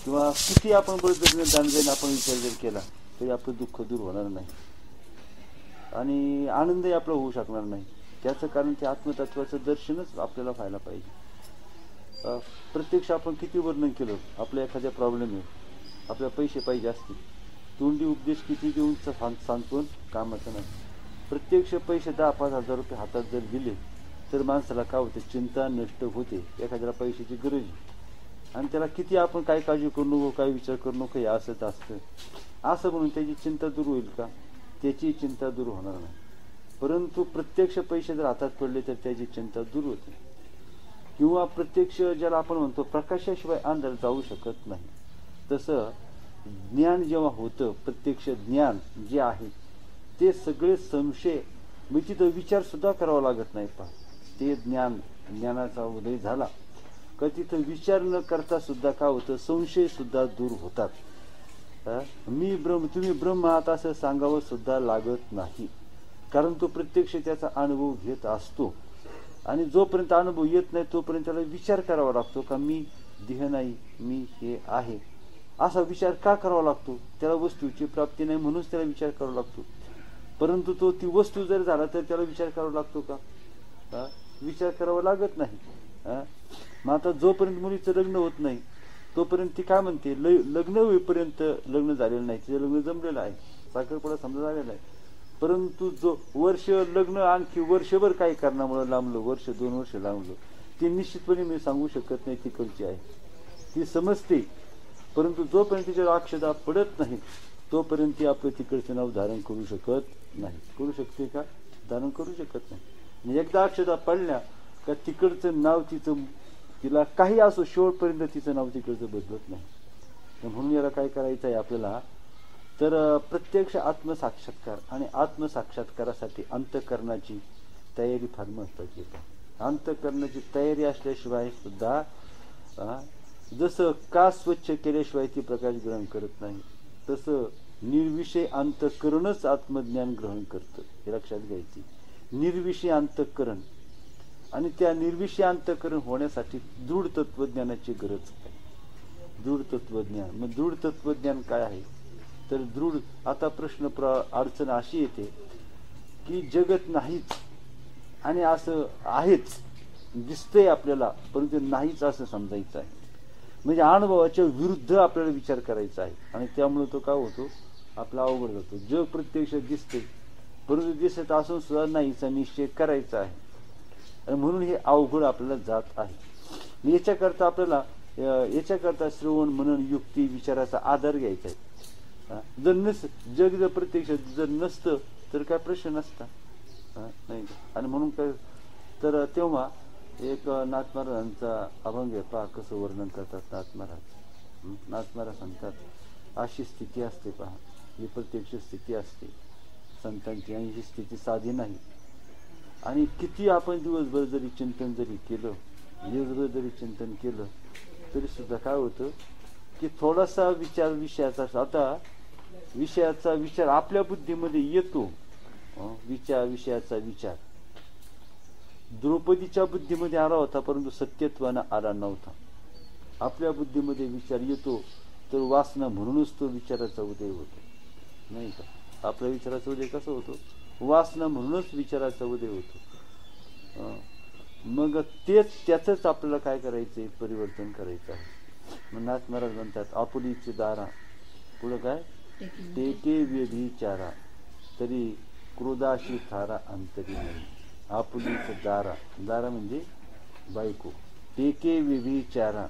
किंवा किती आपण बळजबरीने दानदेण आपण विचार जर केला तरी आपलं दुःख दूर होणार नाही आणि आनंदही आपला होऊ शकणार नाही. त्याचं कारण ते आत्मतत्वाचं दर्शनच आपल्याला व्हायला पाहिजे. प्रत्यक्ष आपण किती वर्णन केलं, आपल्या एखाद्या प्रॉब्लेम आहे, आपल्याला पैसे पाहिजे असतील, तोंडी उपदेश किती देऊन सांगतो कामाचं नाही. प्रत्यक्ष पैसे 10-5 हजार रुपये हातात जर दिले तर माणसाला काय होते, चिंता नष्ट होते. एखाद्याला पैशाची गरज आणि त्याला किती आपण काय काळजी करू नको, काय विचार करू नको, हे असंच असतं असं म्हणून त्याची चिंता दूर होईल का? त्याची चिंता दूर होणार नाही. परंतु प्रत्यक्ष पैसे जर हातात पडले तर त्याची चिंता दूर होते. किंवा प्रत्यक्ष ज्याला आपण म्हणतो प्रकाशाशिवाय अंधार जाऊ शकत नाही, तसं ज्ञान जेव्हा होतं, प्रत्यक्ष ज्ञान जे आहे ते सगळे संशय मी तिथं विचार सुद्धा करावा लागत नाही. पहा, ते ज्ञानाचा उदय झाला का तिथं विचार न करता सुद्धा काय होतं, संशय सुद्धा दूर होतात. मी तुम्ही ब्रह्म आहात असं सांगावं सुद्धा लागत नाही, कारण तो प्रत्यक्ष त्याचा अनुभव घेत असतो. आणि जोपर्यंत अनुभव येत नाही तोपर्यंत त्याला विचार करावा लागतो का मी देह नाही, मी हे आहे. असा विचार का करावा लागतो? त्याला वस्तूची प्राप्ती नाही म्हणूनच त्याला विचार करावा लागतो. परंतु तो ती वस्तू जर झाला तर त्याला विचार करावा लागतो का? विचार करावा लागत नाही. मग आता जोपर्यंत मुलीचं लग्न होत नाही तोपर्यंत ती काय म्हणते, लग्न होईपर्यंत लग्न झालेलं नाही, तिचं लग्न जमलेलं आहे, साखरपुडा समजा झालेला आहे. परंतु जो वर्ष लग्न आणखी वर्षभर काही कारणामुळे लांबलं, वर्ष 2 वर्ष लांबलं, ते निश्चितपणे मी सांगू शकत नाही तिकडची आहे, ती समजते. परंतु जोपर्यंत तिच्यावर अक्षता पडत नाही तोपर्यंत ती आपलं तिकडचं नाव धारण करू शकत नाही. करू शकते का? धारण करू शकत नाही. एकदा अक्षता पडल्या का तिकडचं नाव तिला काही असो शेवटपर्यंत तिचं नाव तिकडचं बदलत नाही. म्हणून याला काय करायचं आहे आपल्याला, तर प्रत्यक्ष आत्मसाक्षात्कार आणि आत्मसाक्षात्कारासाठी अंतःकरणाची तयारी फार महत्वाची आहे. अंतःकरणाची तयारी असल्याशिवाय सुद्धा जसं का स्वच्छ केल्याशिवाय ती प्रकाश ग्रहण करत नाही, तसं निर्विषय अंतःकरणच आत्मज्ञान ग्रहण करतं. हे लक्षात घ्यायची. निर्विषय अंतःकरण, आणि त्या निर्विषय अंतःकरण होण्यासाठी दृढ तत्वज्ञानाची गरज आहे. दृढ तत्वज्ञान, मग दृढ तत्वज्ञान काय आहे? तर दृढ, आता प्रश्न अडचण अशी येते की जगत नाहीच आणि असं आहेच, दिसतंय आपल्याला, परंतु नाहीच असं समजायचं आहे. म्हणजे अनुभवाच्या विरुद्ध आपल्याला विचार करायचा आहे आणि त्यामुळे तो काय होतो, आपला अवघड जातो. जग प्रत्यक्ष दिसते परंतु दिसत असून सुद्धा नाहीचा निश्चय करायचा आहे आणि म्हणून हे अवघड आपल्याला जात आहे. याच्याकरता आपल्याला श्रवण मनन युक्ती विचाराचा आधार घ्यायचा आहे. जर जग जर प्रत्यक्ष जर नसतं तर काय प्रश्न नसता, नाही. आणि म्हणून काय, तर तेव्हा एक नाथ महाराजांचा अभंग आहे, पहा कसं वर्णन करतात नाथ महाराज. नाथ महाराज सांगतात, अशी स्थिती असते पहा, ही प्रत्यक्ष स्थिती असते संतांची, आणि ही स्थिती साधी नाही. आणि किती आपण दिवसभर जरी चिंतन जरी केलं, दिवसभर जरी चिंतन केलं तरी सुद्धा काय होतं की थोडासा विचार विषयाचा, आता विषयाचा विचार आपल्या बुद्धीमध्ये येतो, विषयाचा विचार द्रौपदीच्या बुद्धीमध्ये आला होता परंतु सत्यत्वानं आला नव्हता. आपल्या बुद्धीमध्ये विचार येतो तर वासना म्हणूनच तो विचाराचा उदय होतो, नाही का? आपल्या विचाराचा उदय कसा होतो? वासना म्हणूनच विचाराचा उदय होतो. मग त्याच आपल्याला काय करायचंय, परिवर्तन करायचं आहे. मग नाथ महाराज म्हणतात, आपुलीची दारा, पुढं काय, टेके व्यभिचारा तरी क्रोधाशी थारा अंतरी नाही. आपुलीच दारा, दारा म्हणजे बायको, टेके व्यभिचारा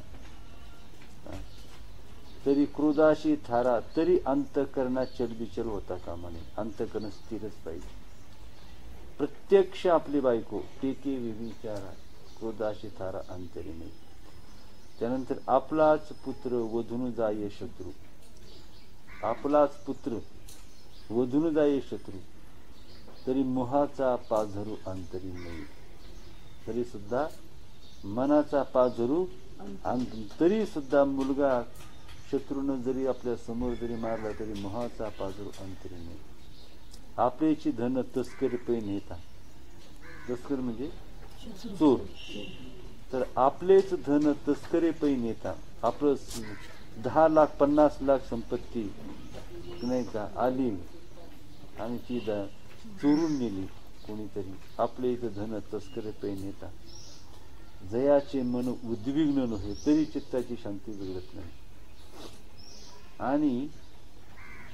तरी क्रोधाशी थारा तरी अंतःकरणात चलबिचल होता कामा नये. अंतःकरण स्थिरच पाहिजे. प्रत्यक्ष आपली बायको, टेके व्यभिचारा क्रोधाशी थारा अंतरी नाही. त्यानंतर आपलाच पुत्र वधून जाये शत्रू, आपलाच पुत्र वधून जाये शत्रू तरी मोहाचा पाझरू अंतरी नाही. तरी सुद्धा मनाचा पाझरू, तरी सुद्धा मुलगा शत्रूनं जरी आपल्या समोर जरी मारला तरी मोहाचा पाझरू अंतरी नाही. आपल्याची धन तस्कर पे नेता, तस्कर म्हणजे चोर, तर आपलेच धन तस्करे पै नेता, आपलं 10 लाख 50 लाख संपत्ती नाही का आली आणि ती चोरून नेली कोणीतरी. आपले इथं धन तस्करे पै नेता. जयाचे मन उद्विग्न नव्हे तरी चित्ताची शांती बिघडत नाही. आणि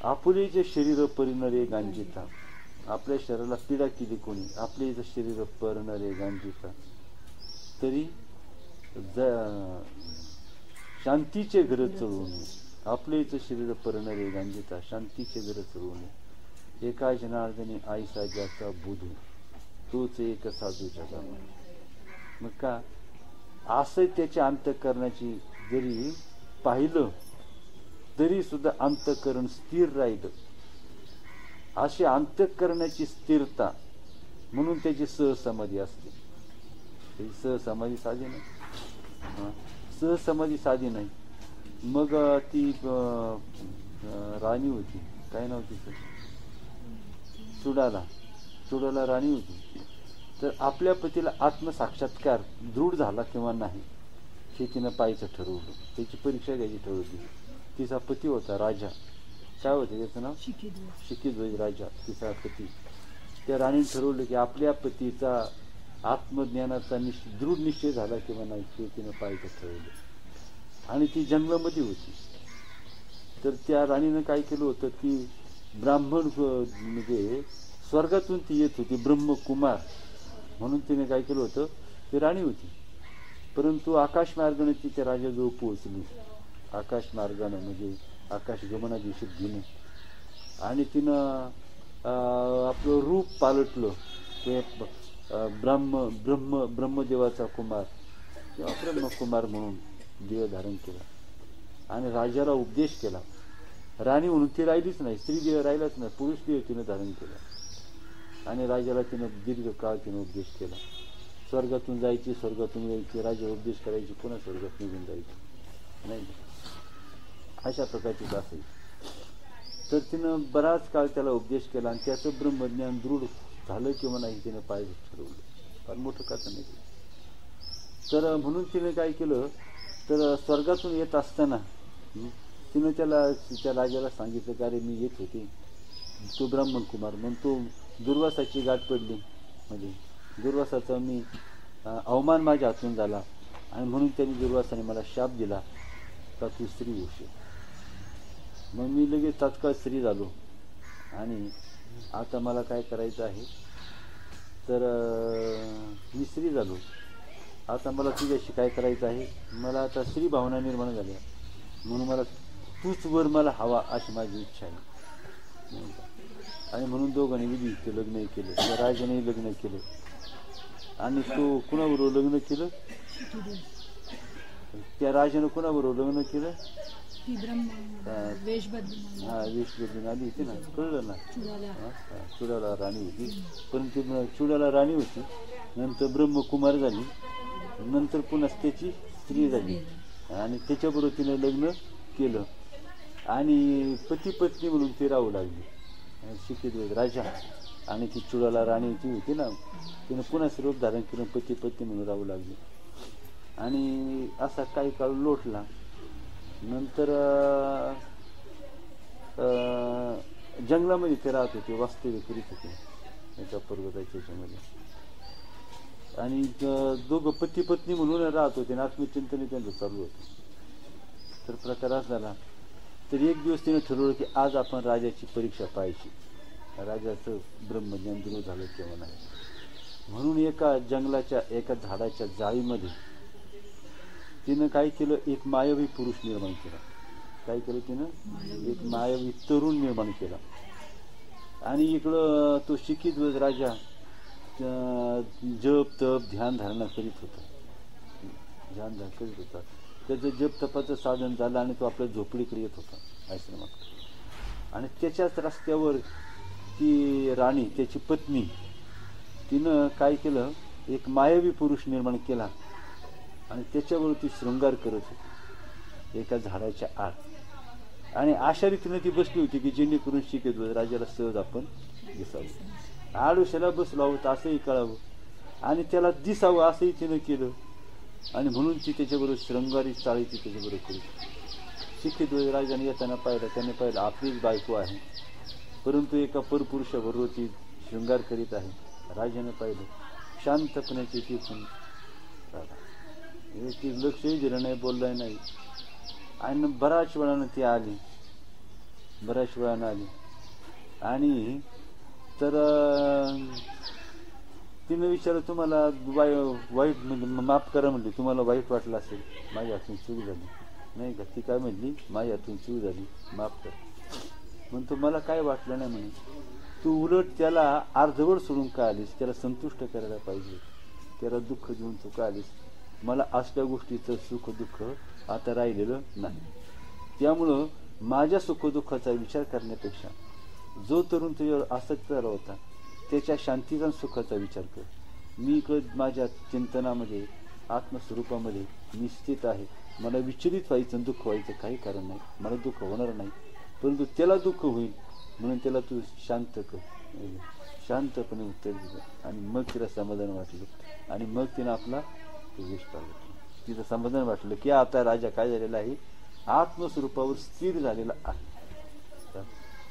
आपुलेचे शरीर परिणारे गांजिता. आपल्या शरीराला पीडा केली कोणी, आपले इथं शरीर परिणारे गांजिता तरी शांतीचे घर चळवू नये. आपले इथं शरीर परिणारे गांजिता शांतीचे घर चळवू नये. एका जनार्दनी आईसा ज्याचा बुधू तोच एक साधू जगा. मग का असं त्याच्या अंतःकरणाची जरी पाहिलं तरी सुद्धा अंतःकरण स्थिर राहिलं. अशी अंतःकरणाची स्थिरता म्हणून त्याची सहसमाधी असते. सहसमाधी साधी नाही, सहसमाधी साधी नाही. मग ती राणी होती, काय नाव तिचं, चुडाला राणी होती. तर आपल्या पतीला आत्मसाक्षात्कार दृढ झाला किंवा नाही हे तिनं पाहायचं ठरवलं. त्याची परीक्षा घ्यायची ठरवली. तिचा पती होता राजा, काय होतं त्याचं नाव, शिखिध्वज राजा, तिचा पती. त्या राणीने ठरवलं की आपल्या पतीचा आत्मज्ञानाचा दृढ निश्चय झाला किंवा नाही हे तिनं पाहायचं ठरवलं. आणि ती जंगलामध्ये होती. तर त्या राणीनं काय केलं होतं की ब्राह्मण म्हणजे स्वर्गातून ती येत होती, ब्रह्मकुमार म्हणून तिने काय केलं होतं. ती राणी होती परंतु आकाश मार्गाने ती त्या राजाजवळ पोहोचली. आकाश मार्गानं म्हणजे आकाश गमनाची सिद्धीने. आणि तिनं आपलं रूप पालटलं. ते ब्रह्मदेवाचा कुमार किंवा ब्रह्मकुमार म्हणून देह धारण केला आणि राजाला उपदेश केला. राणी म्हणून ती राहिलीच नाही, स्त्री देह राहिलाच नाही, पुरुष देह तिनं धारण केला. आणि राजाला तिनं दीर्घ काळ तिनं उपदेश केला. स्वर्गातून जायची, स्वर्गातून यायची, राजा उपदेश करायची, पुन्हा स्वर्गात निघून जायची नाही. अशा प्रकारची असेल. तर तिनं बराच काळ त्याला उपदेश केला आणि त्याचं ब्रह्मज्ञान दृढ झालं किंवा नाही तिनं पाहायचं ठरवलं. फार मोठं कथा नाही. तर म्हणून तिने काय केलं, तर स्वर्गातून येत असताना तिनं त्या राजाला सांगितलं की अरे मी येत होते, तो ब्राह्मण कुमार म्हणून तो दुर्वासाची गाठ पडली, म्हणजे दुर्वासाचा मी अवमान माझ्या हातून झाला आणि म्हणून त्यांनी दुर्वासाने मला शाप दिला का तू स्त्री होशील. मग मी लगेच तात्काळ स्त्री झालो आणि आता मला काय करायचं आहे, तर मी स्त्री झालो. आता मला तुझ्याशी काय करायचं आहे, मला आता स्त्री भावना निर्माण झाल्या म्हणून मला तूच वर मला हवा अशी माझी इच्छा आहे. आणि म्हणून दोघांनी विधियुक्त लग्न केलं. त्या राजाने लग्न केलं आणि तो कुणाबरोबर लग्न केलं, त्या राजानं कुणाबरोबर लग्न केलं, वेश बदलून आली होती ना, कळलं ना. चुडाला राणी होती, परंतु चुडाला राणी होती, नंतर ब्रह्मकुमार झाली, नंतर पुन्हा त्याची स्त्री झाली आणि त्याच्याबरोबर तिने लग्न केलं आणि पती पत्नी म्हणून ती राहू लागली. शिखिध्वज राजा आणि ती चुडाला राणी ती होती ना, तिने पुन्हा स्वरूप धारण केलं, पती पत्नी म्हणून राहू लागली. आणि असा काही काळ लोटला. नंतर जंगलामध्ये ते राहत होते, वास्तव्य करीत होते एका पर्वताच्या याच्यामध्ये. आणि दोघं पती पत्नी म्हणून राहत होते, आत्मचिंतन त्यांचं चालू होतं. तर प्रकार असा झाला. तर एक दिवस तिने ठरवलं की आज आपण राजाची परीक्षा पाहायची, राजाचं ब्रह्मज्ञान दृढ झालं किंवा नाही. म्हणून एका जंगलाच्या एका झाडाच्या जाळीमध्ये तिनं काय केलं, एक मायावी पुरुष निर्माण केला. काय केलं तिनं, एक मायावी तरुण निर्माण केला. आणि इकडं तो शिखिध्वज राजा जप तप ध्यान धारणा करीत होता, ध्यान धारणा करीत होता. त्याचं जप तपाचं साधन झालं आणि तो आपल्या झोपडीकडे येत होता आश्रमात. आणि त्याच्याच रस्त्यावर ती राणी त्याची पत्नी तिनं काय केलं, एक मायावी पुरुष निर्माण केला आणि त्याच्यावर ती शृंगार करत होती एका झाडाच्या आड. आणि अशा रीतीनं ती बसली होती की जेणेकरून शिखिध्वज राजाला सहज आपण दिसावं, आडुशाला बसलो आहोत असंही कळावं आणि त्याला दिसावं असंही तिनं केलं. आणि म्हणून ती त्याच्याबरोबर शृंगारी चाळी ती त्याच्याबरोबर करू. शिक्षित राजाने येताना पाहिलं, त्याने पाहिलं आपलीच बायको आहे, परंतु एका परपुरुषाबरोबर ती शृंगार करीत आहे. राजाने पाहिलं, शांतपणे ती पण ती लक्षही दिलं नाही, बोललं नाही. आणि बऱ्याच वेळानं ती आली, बऱ्याच वेळानं आली आणि तर तिने विचारलं, तुम्हाला वाईट म्हणजे माफ करा म्हणली, तुम्हाला वाईट वाटलं असेल, माझ्या हातून चूक झाली नाही का. ती काय म्हणली, माझ्या हातून चूक झाली, माफ कर. म्हणतो मला काय वाटलं नाही म्हणे, तू उलट त्याला अर्धवट सोडून का आलीस, त्याला संतुष्ट करायला पाहिजे, त्याला दुःख देऊन तू का आलीस. मला असल्या गोष्टीचं सुख दुःख आता राहिलेलं नाही. त्यामुळं माझ्या सुखदुःखाचा विचार करण्यापेक्षा जो तरुण तुझ्यावर आसक्त झाला होता त्याच्या शांतीचा सुखाचा विचार कर. मी इकडं माझ्या चिंतनामध्ये आत्मस्वरूपामध्ये निश्चित आहे. मला विचलित व्हायचं दुःख व्हायचं काही कारण नाही, मला दुःख होणार नाही, परंतु त्याला दुःख होईल म्हणून त्याला तू शांत कर. शांतपणे उत्तर दिलं आणि मग तिला समाधान वाटलं आणि मग तिनं आपला प्रवेश पाहिला. तिचं समाधान वाटलं की आता राजा काय झालेला आहे, आत्मस्वरूपावर स्थिर झालेला आहे.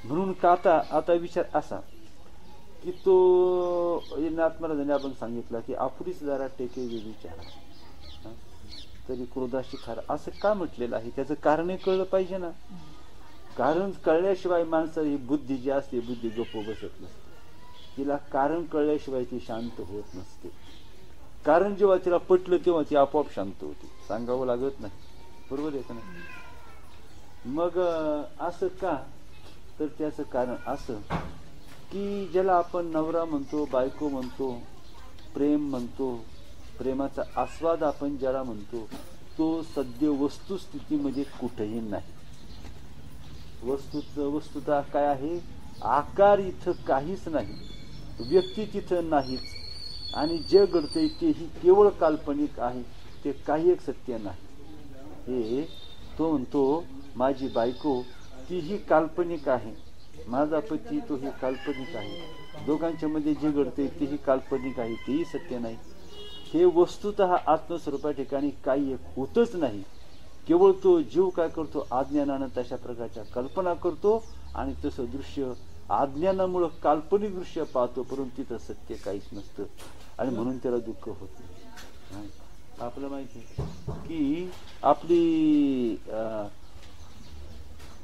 म्हणून का आता विचार असा की तो आत्मराजाने आपण सांगितलं की आपुरीच जरा टेके विचारा तरी क्रोधाशी खारा, असं का म्हटलेलं आहे, त्याचं कारण कळलं पाहिजे ना. कारण कळल्याशिवाय माणसं ही बुद्धी जी असते, बुद्धी गप्प बसत नसते. तिला कारण कळल्याशिवाय ती शांत होत नसते. कारण जेव्हा तिला पटलं तेव्हा ती आपोआप शांत होती, सांगावं लागत नाही. बरोबर आहे का नाही. मग असं का, तर त्याचं कारण असं की ज्याला आपण नवरा म्हणतो, बायको म्हणतो, प्रेम म्हणतो, प्रेमाचा आस्वाद आपण ज्याला म्हणतो, तो सद्य वस्तुस्थितीमध्ये कुठेही नाही. वस्तुतः काय आहे, आकार इथं काहीच नाही, व्यक्ती तिथं नाहीच, आणि जे घडतंय तेही केवळ काल्पनिक आहे, ते काही एक सत्य नाही. हे तो म्हणतो, माझी बायको तीही काल्पनिक आहे, माझा पती तोही काल्पनिक आहे, दोघांच्या मध्ये जे घडते तेही काल्पनिक आहे, तेही सत्य नाही. हे वस्तुतः आत्मस्वरूपा ठिकाणी काही एक होतच नाही. केवळ तो जीव काय करतो, अज्ञानानं तशा प्रकारच्या कल्पना करतो आणि तसं दृश्य अज्ञानामुळं काल्पनिक दृश्य पाहतो, परंतु तिथं सत्य काहीच नसतं आणि म्हणून त्याला दुःख होत नाही. आपलं माहिती की आपली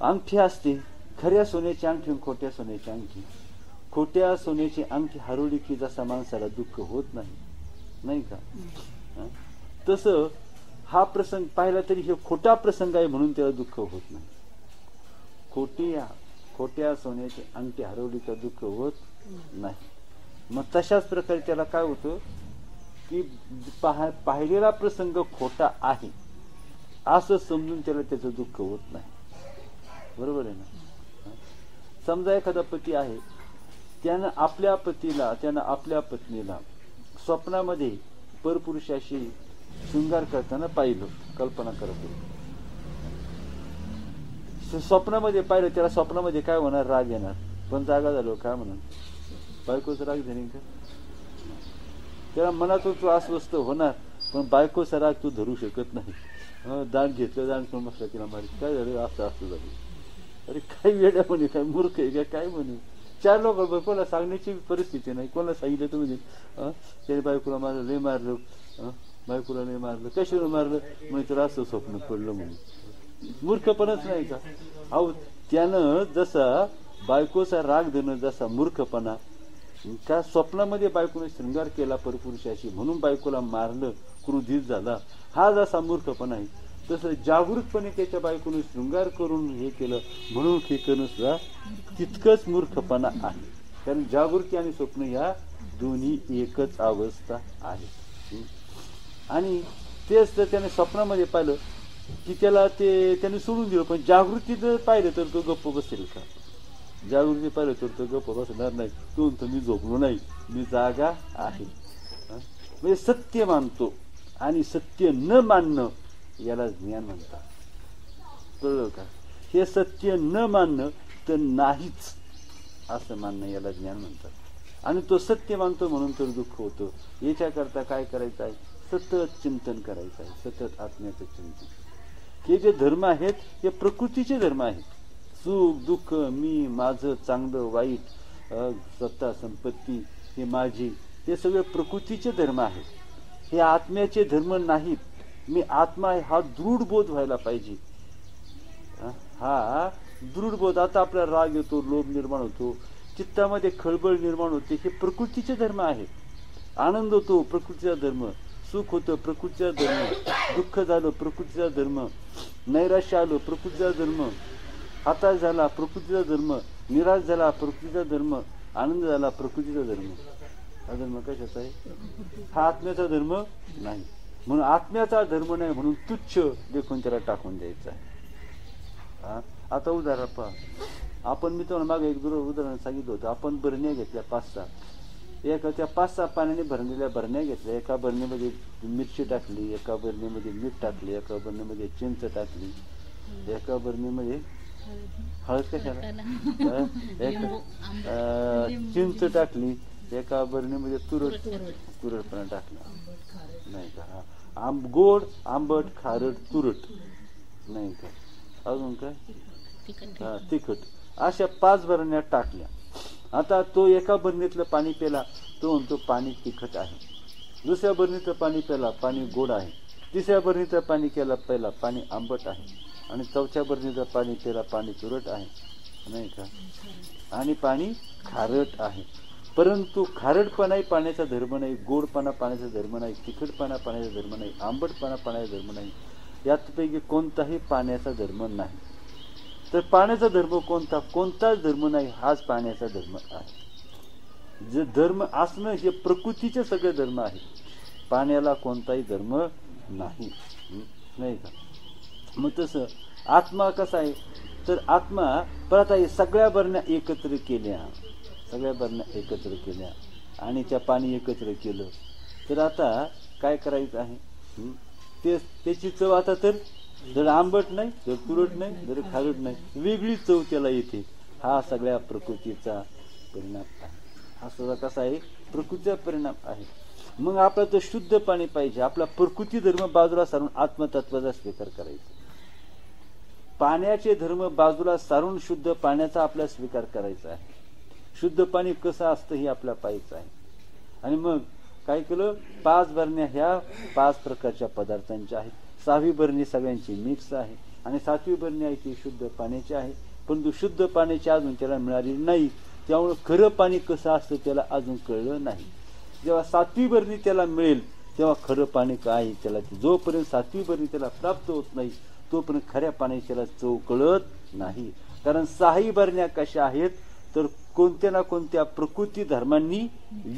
अंगठी असते, खऱ्या सोन्याची अंगठी आणि खोट्या सोन्याची अंगठी. खोट्या सोन्याची अंगठी हरवली की जसा माणसाला दुःख होत नाही, नाही का, तसं हा प्रसंग पाहिला तरी हे खोटा प्रसंग आहे म्हणून त्याला दुःख होत नाही. खोट्या सोन्याची अंगठी हरवली तर दुःख होत नाही. मग तशाच प्रकारे त्याला काय होतं की पाहिलेला प्रसंग खोटा आहे असं समजून त्याला त्याचं दुःख होत नाही. बरोबर आहे ना. समजा एखादा पती आहे, त्यानं आपल्या पत्नीला स्वप्नामध्ये परपुरुषाशी शृंगार करताना पाहिलं, कल्पना करत स्वप्नामध्ये पाहिलं, त्याला स्वप्नामध्ये काय होणार, राग येणार. पण जागा झालो काय म्हणून, बायकोचा राग धरेन का, त्याला मनातून तो अस्वस्थ होणार, पण बायकोचा राग तू धरू शकत नाही. दान घेतलं, दान करून बसला, तिला मारी काय झालं, असं झालं. अरे काय वेड्या म्हणे, काय मूर्ख आहे काय म्हणे. चार लोक कोणाला सांगण्याची परिस्थिती नाही. कोणाला सांगितलं तुम्ही त्याने बायकोला मारलं, लय मारलं, बायकोला लय मारलं, कशाला मारलं म्हणजे तुला असं स्वप्न पडलं म्हणून. मूर्खपणाच नाही का. अहो त्यानं जसा बायकोचा राग देणं जसा मूर्खपणा, का स्वप्नामध्ये बायकोने शृंगार केला परपुरुषाशी म्हणून बायकोला मारलं, क्रोधित झाला, हा जसा मूर्खपणा आहे, तसं जागृतपणे त्याच्या बायकोने शृंगार करून हे केलं म्हणून हे करणं सुद्धा तितकंच मूर्खपणा आहे. कारण जागृती आणि स्वप्न ह्या दोन्ही एकच अवस्था आहे. आणि तेच तर त्याने स्वप्नामध्ये पाहिलं की त्याला त्याने सोडून दिलं, पण जागृती जर पाहिलं तर तो गप्प बसेल का, जागृती पाहिलं तर तो गप्प बसणार नाही. तो मी झोपलो नाही, मी जागा आहे. म्हणजे सत्य मानतो आणि सत्य न मानणं याला ज्ञान म्हणतात. कळलं का. हे सत्य न मानणं तर नाहीच असं मानणं याला ज्ञान म्हणतात. आणि तो सत्य मानतो म्हणून तर दुःख होतं. याच्याकरता काय करायचं आहे, सतत चिंतन करायचं आहे, सतत आत्म्याचं चिंतन. हे जे धर्म आहेत हे प्रकृतीचे धर्म आहेत. सुख दुःख, मी, माझं, चांगलं वाईट, सत्ता संपत्ती, हे माझी, हे सगळे प्रकृतीचे धर्म आहेत. हे आत्म्याचे धर्म नाहीत. मी आत्मा आहे हा दृढ बोध व्हायला पाहिजे. हा दृढ बोध. आता आपल्याला राग येतो, लोभ निर्माण होतो, चित्तामध्ये खळबळ निर्माण होते, हे प्रकृतीचे धर्म आहेत. आनंद होतो प्रकृतीचा धर्म, सुख होतं प्रकृतीचा धर्म, दुःख झालं प्रकृतीचा धर्म, नैराश्य आलं प्रकृतीचा धर्म, हताश झाला प्रकृतीचा धर्म, निराश झाला प्रकृतीचा धर्म, आनंद झाला प्रकृतीचा धर्म. हा धर्म कशाचा आहे? हा आत्म्याचा धर्म नाही. म्हणून आत्म्याचा धर्म नाही म्हणून तुच्छ देखून त्याला टाकून द्यायचा आहे. आता उदाहरण पहा. आपण, मी तुम्हाला मागे एक उदाहरण सांगितलं होतं. आपण बरण्या घेतल्या 5-6, एका त्या 5-6 पाण्याने भरलेल्या बरण्या घेतल्या. एका बरणीमध्ये मिरची टाकली, एका बरणीमध्ये मीठ टाकली, एका बरणीमध्ये चिंच टाकली, एका बरणीमध्ये हळद कशाला चिंच टाकली, एका बरणीमध्ये तुरटपणा टाकला नाही का. गोड, आंबट, खारट, तुरट नाही का. अजून काय? तिखट. अशा 5 बरण्या टाकल्या. आता तो एका बरणीतलं पाणी प्याला, तो म्हणतो पाणी तिखट आहे. दुसऱ्या बरणीतलं पाणी प्याला, पाणी गोड आहे. तिसऱ्या बरणीतलं पाणी प्याला, पाणी आंबट आहे. आणि चौथ्या बरणीतलं पाणी प्याला, पाणी तुरट आहे नाही का. आणि पाणी खारट आहे. परंतु खारटपणाही पाण्याचा धर्म नाही, गोडपणा पाण्याचा धर्म नाही, तिखटपणा पाण्याचा धर्म नाही, आंबटपणा पाण्याचा धर्म नाही. यापैकी कोणताही पाण्याचा धर्म नाही. तर पाण्याचा धर्म कोणता? कोणताच धर्म नाही, हाच पाण्याचा धर्म आहे. जे धर्म असणं हे प्रकृतीचे सगळे धर्म आहे. पाण्याला कोणताही धर्म नाही नाही का. मग तसं आत्मा कसा आहे? तर आत्मा परत आहे. सगळ्या बरण्या एकत्र केल्या, सगळ्या बरण्या एकत्र केल्या आणि त्या पाणी एकत्र केलं. तर आता काय करायचं आहे? त्याची चव आता तर जर आंबट नाही, जर तुरट नाही, जर खारट नाही, वेगळी चव त्याला येते. हा सगळ्या प्रकृतीचा परिणाम आहे. हा सुद्धा कसा आहे? प्रकृतीचा परिणाम आहे. मग आपला तर शुद्ध पाणी पाहिजे. आपला प्रकृती धर्म बाजूला सारून आत्मतत्वाचा स्वीकार करायचा. पाण्याचे धर्म बाजूला सारून शुद्ध पाण्याचा आपला स्वीकार करायचा आहे. शुद्ध पाणी कसं असतं हे आपल्याला पाहायचं आहे. आणि मग काय केलं? 5 बरण्या ह्या 5 प्रकारच्या पदार्थांच्या आहेत. 6वी बरणी सगळ्यांची मिक्स आहे आणि 7वी बरणी आहे ती शुद्ध पाण्याची आहे. परंतु शुद्ध पाण्याची अजून त्याला मिळाली नाही. त्यामुळे खरं पाणी कसं असतं त्याला अजून कळलं नाही. जेव्हा 7वी बरणी त्याला मिळेल तेव्हा खरं पाणी काय त्याला, जोपर्यंत 7वी बरणी त्याला प्राप्त होत नाही तोपर्यंत खऱ्या पाण्याची त्याला चव कळत नाही. कारण 6 बरण्या कशा आहेत? तर कोणत्या ना कोणत्या प्रकृती धर्मांनी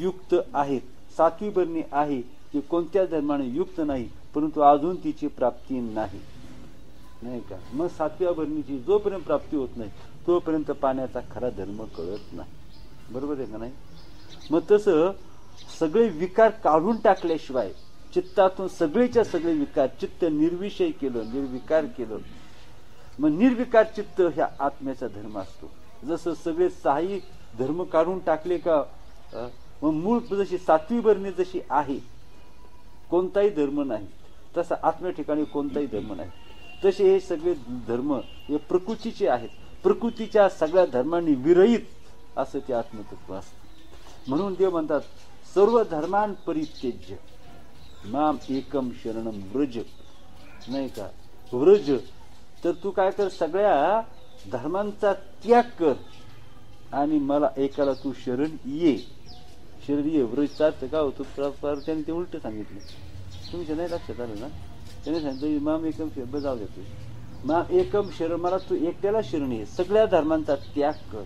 युक्त आहेत. 7वी बरणी आहे की कोणत्या धर्माने युक्त नाही, परंतु अजून तिची प्राप्ती नाही नाही का. मग 7व्या बरणीची जोपर्यंत प्राप्ती होत नाही तोपर्यंत पाण्याचा खरा धर्म कळत नाही. बरोबर आहे का नाही? मग तसं सगळे विकार काढून टाकल्याशिवाय चित्तातून सगळेच्या सगळे विकार, चित्त निर्विषय केलं, निर्विकार केलं, मग निर्विकार चित्त ह्या आत्म्याचा धर्म असतो. जसं सगळे 6 धर्म काढून टाकले का मग मूळ जशी 7वी बरणी जशी आहे कोणताही धर्म नाही, तसा आत्म्या ठिकाणी कोणताही धर्म नाही. तसे हे सगळे धर्म हे प्रकृतीचे आहेत. प्रकृतीच्या सगळ्या धर्मांनी विरहित असं ते आत्मतत्व असतं. म्हणून देव म्हणतात सर्व धर्मान परित्यज्य माम एकम शरणम व्रज नाही का. व्रज तर तू काय कर, सगळ्या धर्मांचा त्याग कर आणि मला एकाला तू शरण ये. शरण ये व्रजचा अर्थ काय होतो? त्याने ते उलट सांगितलं. तुमच्या नाही लक्षात आलं ना? त्याने सांगितलं माम एकम शरण जाऊ देतो. माम एकम शरण, मला तू एकट्याला शरण ये. सगळ्या धर्मांचा त्याग कर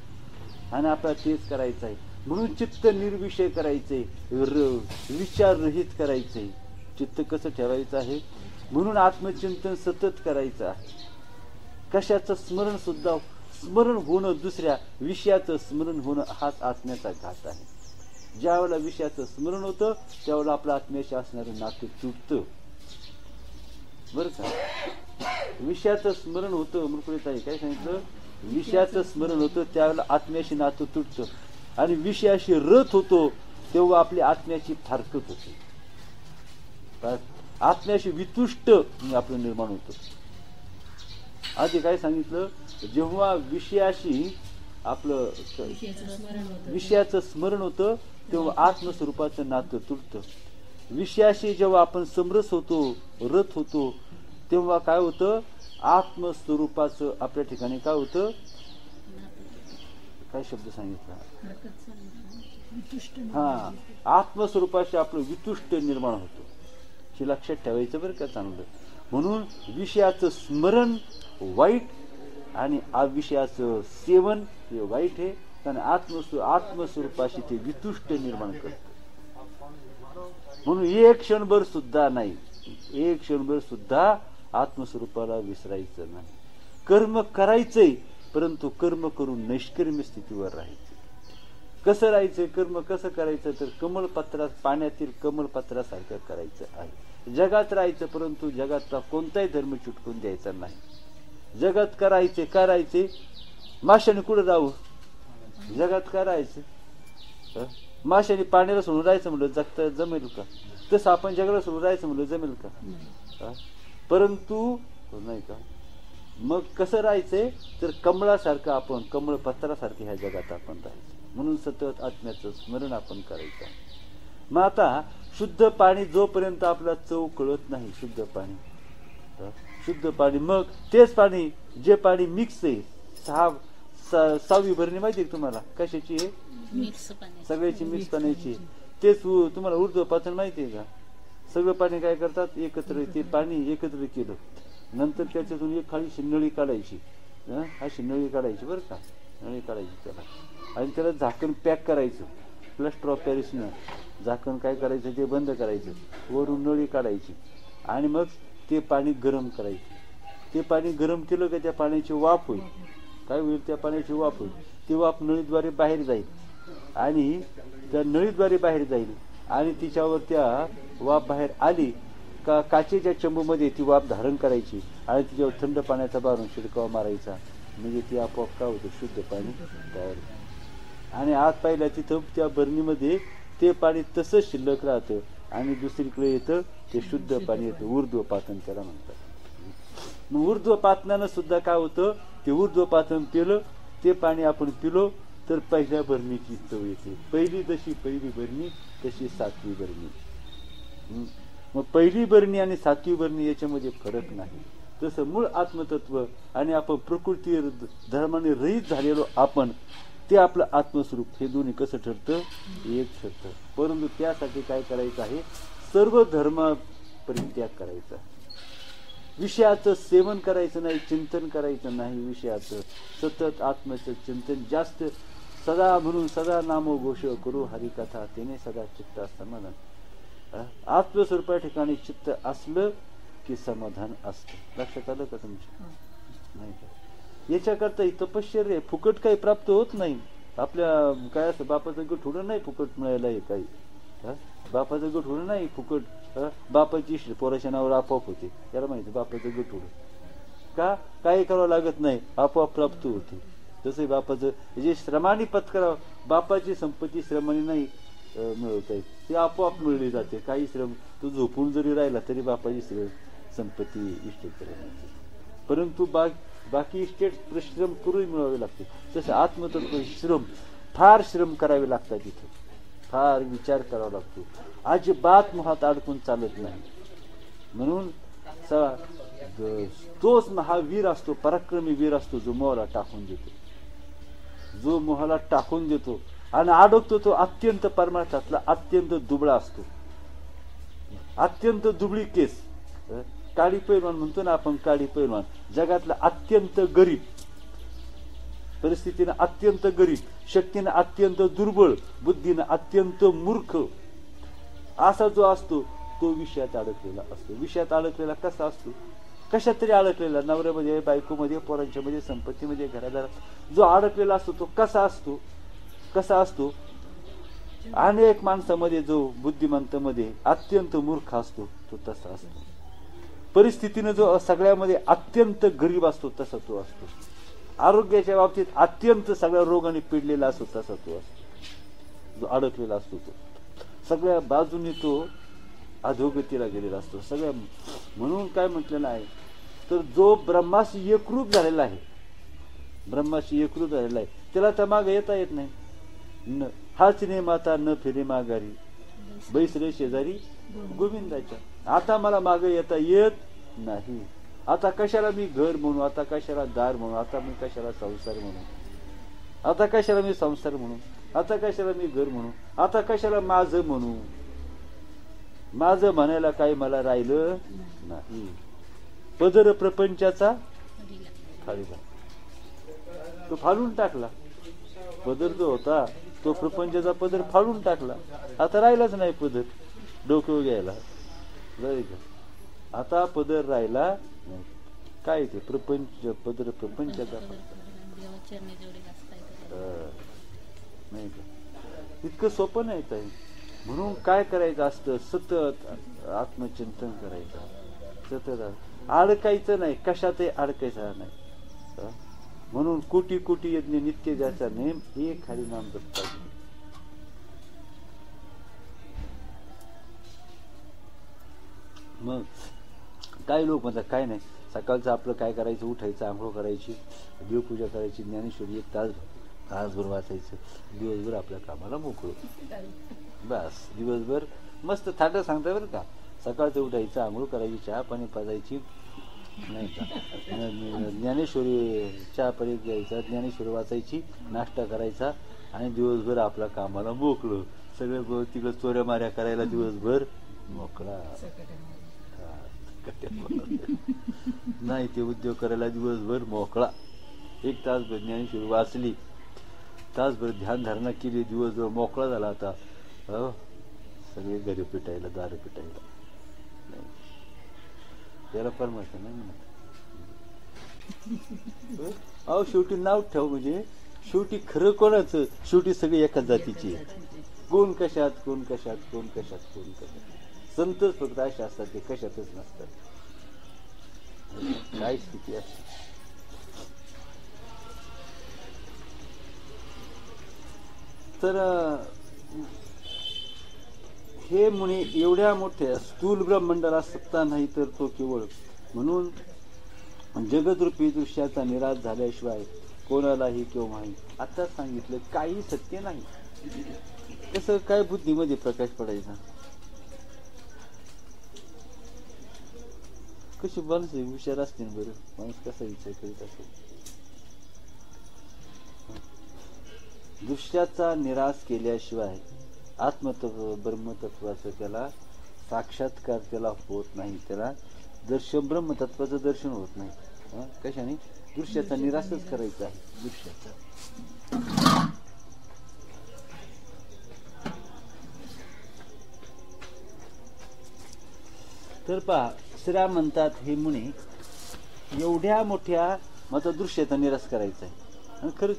आणि आपल्याला तेच करायचं आहे. म्हणून चित्त निर्विषय करायचे, विचार रहित करायचे. चित्त कसं ठेवायचं आहे? म्हणून आत्मचिंतन सतत करायचं आहे. कशाचं स्मरण सुद्धा, स्मरण होणं दुसऱ्या विषयाचं स्मरण होणं हाच आत्म्याचा घात आहे. ज्या वेळेला विषयाचं स्मरण होतं त्यावेळेला आपलं आत्म्याशी असणारं नातं तुटतं. बरं का? विषयाचं स्मरण होतं मृकुळीताई काय सांगितलं? विषयाचं स्मरण होतं त्यावेळेला आत्म्याशी नातं तुटतं आणि विषयाशी रत होतो तेव्हा आपली आत्म्याची फारकत होते. आत्म्याशी वितुष्ट आपलं निर्माण होतं. आधी काय सांगितलं, जेव्हा विषयाशी आपलं विषयाचं स्मरण होतं तेव्हा आत्मस्वरूपाचं नातं तुटतं. विषयाशी जेव्हा आपण समरस होतो, रत होतो, तेव्हा काय होतं, आत्मस्वरूपाचं आपल्या ठिकाणी काय होतं, काय शब्द सांगितला, हा, आत्मस्वरूपाशी आपलं वितुष्ट निर्माण होतं. हे लक्षात ठेवायचं बरं का चांगलं. म्हणून विषयाचं स्मरण वाईट आणि विषयाचं सेवन हे वाईट आहे, कारण आत्मस्वरूपाशी ते वितुष्ट निर्माण करतं. म्हणून एक क्षणभर सुद्धा नाही, एक क्षणभर सुद्धा आत्मस्वरूपाला विसरायचं नाही. कर्म करायचंय, परंतु कर्म करून नैष्कर्म्य स्थितीवर राहायचं. कसं राहायचं, कर्म कसं करायचं, तर कमलपत्रा, पाण्यातील कमलपत्रासारखं करायचं आहे. जगात राहायचं, परंतु जगातला कोणताही धर्म चिटकून द्यायचा नाही. जगात करायचे माशाने कुठं राहू, जगात करायचं. माशाने पाण्याला सोडून राहायचं म्हणलं जगता जमेल का, तसं आपण जगाला सोडून राहायचं म्हणलं जमेल का, परंतु नाही का. मग कसं राहायचंय, तर कमळासारखं आपण, कमळपत्रासारखं ह्या जगात आपण राहायचं. म्हणून सतत आत्म्याचं स्मरण आपण करायचं. मग आता शुद्ध पाणी जोपर्यंत आपला चव कळत नाही, शुद्ध पाणी, मग तेच पाणी, जे पाणी मिक्स आहे, 6वी भरणी माहिती आहे तुम्हाला कशाची आहे, सगळ्याची मिक्स पाण्याची. तेच तुम्हाला ऊर्ध्वपातन माहिती आहे का, सगळं पाणी काय करतात, एकत्र, ते पाणी एकत्र केलं, नंतर त्याच्यातून एक खाली नळी काढायची, अशी नळी काढायची बरं का, नळी काढायची त्याला, आणि त्याला झाकण पॅक करायचं, प्लास्टर ऑफ पॅरिसनं झाकण काय करायचं, ते बंद करायचं, वरून नळी काढायची, आणि मग ते पाणी गरम करायचं. ते पाणी गरम केलं का त्या पाण्याची वाफ होईल. काय होईल, त्या पाण्याची वाफ होईल. ती वाफ नळीद्वारे बाहेर जाईल, आणि त्या नळीद्वारे बाहेर जाईल, आणि तिच्यावर त्या वाफ बाहेर आली का काचेच्या चंबूमध्ये ती वाफ धारण करायची, आणि तिच्यावर थंड पाण्याचा बारून शिडकावा मारायचा, म्हणजे ती आपोआप काय होतं, शुद्ध पाणी तयार. आणि आत पाहिलं तिथं त्या बरणीमध्ये ते पाणी तसंच शिल्लक राहतं, आणि दुसरीकडे येतं ते शुद्ध पाणी येतं, ऊर्ध्वपातन त्याला म्हणतात. मग ऊर्ध्वपातनानं सुद्धा काय होतं, ते ऊर्ध्वपातन पिलं, ते पाणी आपण पिलो तर पहिल्या भरणीची चव येते. पहिली भरणी तशी 7वी भरणी. मग पहिली भरणी आणि 7वी भरणी याच्यामध्ये फरक नाही. तसं मूळ आत्मतत्व आणि आपण प्रकृती धर्माने रहित झालेलो आपण, ते आपलं आत्मस्वरूप, हे दोन्ही कसं ठरतं, एक ठरतं. परंतु त्यासाठी काय करायचं आहे, सर्व धर्म परित्याग करायचा. विषयाचं सेवन करायचं नाही, चिंतन करायचं नाही, विषयाचं सतत आत्म्याचं चिंतन जास्त, सदा म्हणून सदा नामोघोष करू हरिकथा, त्याने सदा चित्त समाधान. आत्मस्वरूपा ठिकाणी चित्त असलं की समाधान असतं. लक्षात आलं का तुमच्या, नाही का. याच्याकरता तपश्चर्या फुकट काही प्राप्त होत नाही. आपल्या काय असं बापाचं गट होणं नाही फुकट मिळायला, हे काही बापाचं गट होणं नाही फुकट. बापाची पोराच्या नावावर आपोआप होते, त्याला माहिती बापाचं गट होणं का, काही करावं लागत नाही, आपोआप प्राप्त होते. तसं बापाचं जे श्रमाने पत्करावं, बापाची संपत्ती श्रमाने नाही मिळवता येत, ती आपोआप मिळली जाते. काही श्रम तो झोपून जरी राहिला तरी बापाची संपत्ती इष्टेट करायची, परंतु बाकी इस्टेट परिश्रम करून मिळावे लागते. तसं आत्मतत्व श्रम, फार श्रम करावे लागतात, तिथे फार विचार करावा लागतो, अजिबात मोहात अडकून चालत नाही. म्हणून तोच महावीर असतो, पराक्रमी वीर असतो, जो मोहाला टाकून देतो, जो मोहाला टाकून देतो आणि अडकतो, तो अत्यंत परमार्थातला अत्यंत दुबळा असतो, अत्यंत दुबळी केस, काळी पैलवान म्हणतो ना आपण, काळी पैलवान, जगातला अत्यंत गरीब, परिस्थितीनं अत्यंत गरीब, शक्तीनं अत्यंत दुर्बळ, बुद्धीनं अत्यंत मूर्ख, असा जो असतो तो विषयात अडकलेला असतो. विषयात अडकलेला कसा असतो, कशात तरी अडकलेला, नवऱ्यामध्ये, बायकोमध्ये, पोरांच्या मध्ये, संपत्तीमध्ये, घरादारात जो अडकलेला असतो तो कसा असतो, कसा असतो. अनेक माणसामध्ये जो बुद्धिमंतामध्ये अत्यंत मूर्ख असतो तो तसा असतो. परिस्थितीनं जो सगळ्यामध्ये अत्यंत गरीब असतो तसा तो असतो. आरोग्याच्या बाबतीत अत्यंत सगळ्या रोगाने पिडलेला असतो तसा तो असतो. जो अडकलेला असतो तो सगळ्या बाजूने तो अधोगतीला गेलेला असतो सगळ्या. म्हणून काय म्हटलेलं आहे, तर जो ब्रह्माशी एकरूप झालेला आहे, ब्रह्माशी एकरूप झालेला आहे, त्याला तर मागे येता येत नाही. हाच ने माता न फिरे माघारी, बैसले शेजारी गोविंदाच्या. आता मला मागे येता येत नाही. आता कशाला मी घर म्हणू, आता कशाला दार म्हणू, आता मी कशाला संसार म्हणू, आता कशाला मी संसार म्हणू, आता कशाला मी घर म्हणू, आता कशाला माझं म्हणू. माझं म्हणायला काही मला राहिलं नाही. पदर प्रपंचाचा खालीला तो फाडून टाकला. पदर जो होता तो प्रपंचाचा पदर फाडून टाकला. आता राहिलाच नाही पदर डोकं घ्यायला. आता पदर राहिला नाही. काय ते प्रपंच पदर प्रपंचाचा नाही का. इतकं सोपं नाही ताई. म्हणून काय करायचं असतं, सतत आत्मचिंतन करायचं, सतत अडकायचं नाही, कशातही अडकायचं नाही. म्हणून कोटी कोटी यज्ञ नित्य ज्याचा नेम एक हरी नाम जपता. मग काही लोक म्हणतात काय नाही, सकाळचं आपलं काय करायचं, उठायचं, आंघोळ करायची, देवपूजा करायची, ज्ञानेश्वरी एक तासभर वाचायचं, दिवसभर आपल्या कामाला मोकळं. बस दिवसभर मस्त थाट सांगता बरं का. सकाळचं उठायचं, आंघोळ करायची, चहा पाणी पाजायची नाही का, ज्ञानेश्वरी चहा पाणी घ्यायचा, ज्ञानेश्वरी वाचायची, नाश्ता करायचा आणि दिवसभर आपल्या कामाला मोकळं. सगळं तिकडं चोऱ्या माऱ्या करायला दिवसभर मोकळा नाही, ते उद्योग करायला दिवसभर मोकळा. एक तासभर ज्ञानेश्वरी वाचली, तासभर ध्यानधारणा केली, दिवसभर मोकळा झाला. आता सगळे घरी पिटायला, दार पिटायला. नाही त्याला परमार्थ नाही म्हणत. अहो शेवटी नाव ठेव, म्हणजे शेवटी खरं कोणाचं, शेवटी सगळे एकाच जातीची आहेत. कोण कशात, कोण कशात, कोण कशात, कोण कशात. संतच फक्त असे असतात, ते कशातच नसतात. काय स्थिती असते. तर हे मुनी एवढ्या मोठ्या स्थूल ब्रह्मंडाला सत्ता नाही, तर तो केवळ म्हणून जगदरूपी दृश्याचा निराश झाल्याशिवाय कोणालाही केव्हाही. आता सांगितलं काही सत्य नाही. कसं काय बुद्धीमध्ये प्रकाश पडायचा. कशी माणसं हुशार असतील बरं, माणूस कसा विचार करीत असेल. दृश्याचा निराश केल्याशिवाय आत्मतत्व ब्रह्मतत्वाचं त्याला साक्षात्कार त्याला होत नाही. त्याला दर्शन ब्रह्मतत्वाचं दर्शन होत नाही. कशाने? दृश्याचा निराशच करायचा आहे. दृश्याचा तर पहा, श्रीराम म्हणतात हे मुनी एवढ्या मोठ्या मग दृश्याचा निराश करायचा आहे. आणि खरंच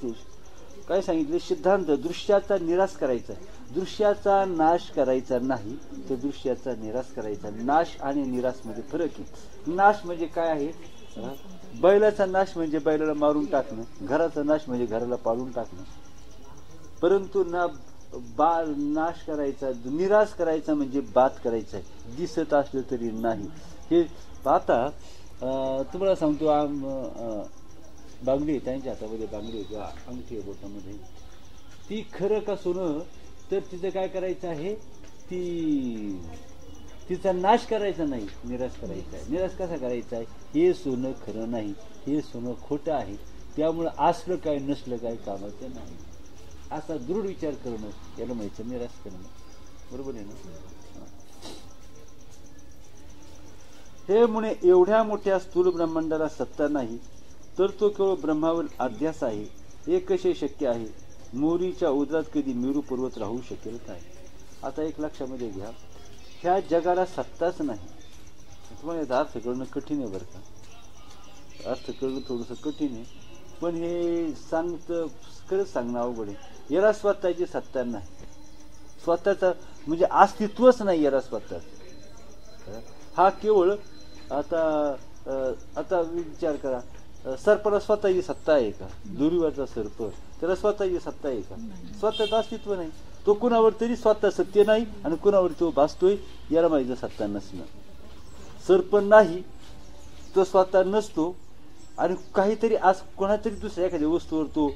काय सांगितले सिद्धांत, दृश्याचा निराश करायचा आहे. दृश्याचा नाश करायचा नाही, तर दृश्याचा निराश करायचा. नाश आणि निराश मध्ये फरक आहे. नाश म्हणजे काय आहे? बैलाचा नाश म्हणजे बैलाला मारून टाकणं, घराचा नाश म्हणजे घराला पाडून टाकणं. परंतु नाश करायचा, निराश करायचा म्हणजे बाद करायचा आहे. दिसत असलं तरी नाही. हे आता तुम्हाला सांगतो, बांगडी त्यांच्या हातामध्ये बांगडी होती, अंगठी आहे बोटामध्ये. ती खरं का सोनं, तर तिचं काय करायचं आहे, तिचा नाश करायचा नाही, निराश करायचा आहे. निराश कसा करायचा आहे? हे सोनं खरं नाही, हे सोनं खोटं आहे, त्यामुळं असलं काय नसलं काय कामाचं नाही, असा दृढ विचार करणं याला माहिती निराश करणं. बरोबर आहे ना? हे मुळे एवढ्या मोठ्या स्थूल ब्रह्मांडाला सत्ता नाही, तर तो केवळ ब्रह्मावर अध्यास आहे. हे कसे शक्य आहे? मोरीच्या उदरात कधी मेरू पर्वत राहू शकेल काय? आता एक लक्षामध्ये घ्या, ह्या जगाला सत्ताच नाही. तुम्हाला याचा अर्थ करणं कठीण आहे बरं का. अर्थ करणं थोडंसं कठीण आहे, पण हे खरंच सांगणं अवघड आहे. याला स्वतःची सत्ता नाही, स्वतःचा म्हणजे अस्तित्वच नाही याला स्वतः. हा केवळ आता विचार करा, सर्पाला स्वतःची सत्ता आहे का? दुरीवरचा सर्प, त्याला स्वतःची सत्ता आहे का? स्वतःचं अस्तित्व नाही. तो कुणावर तरी स्वतः सत्य नाही आणि कुणावर तो भासतोय याला माहिती सत्ता नसणं. सर्प नाही तो स्वतः नसतो आणि काहीतरी आज कोणातरी दुसऱ्या एखाद्या वस्तूवर तो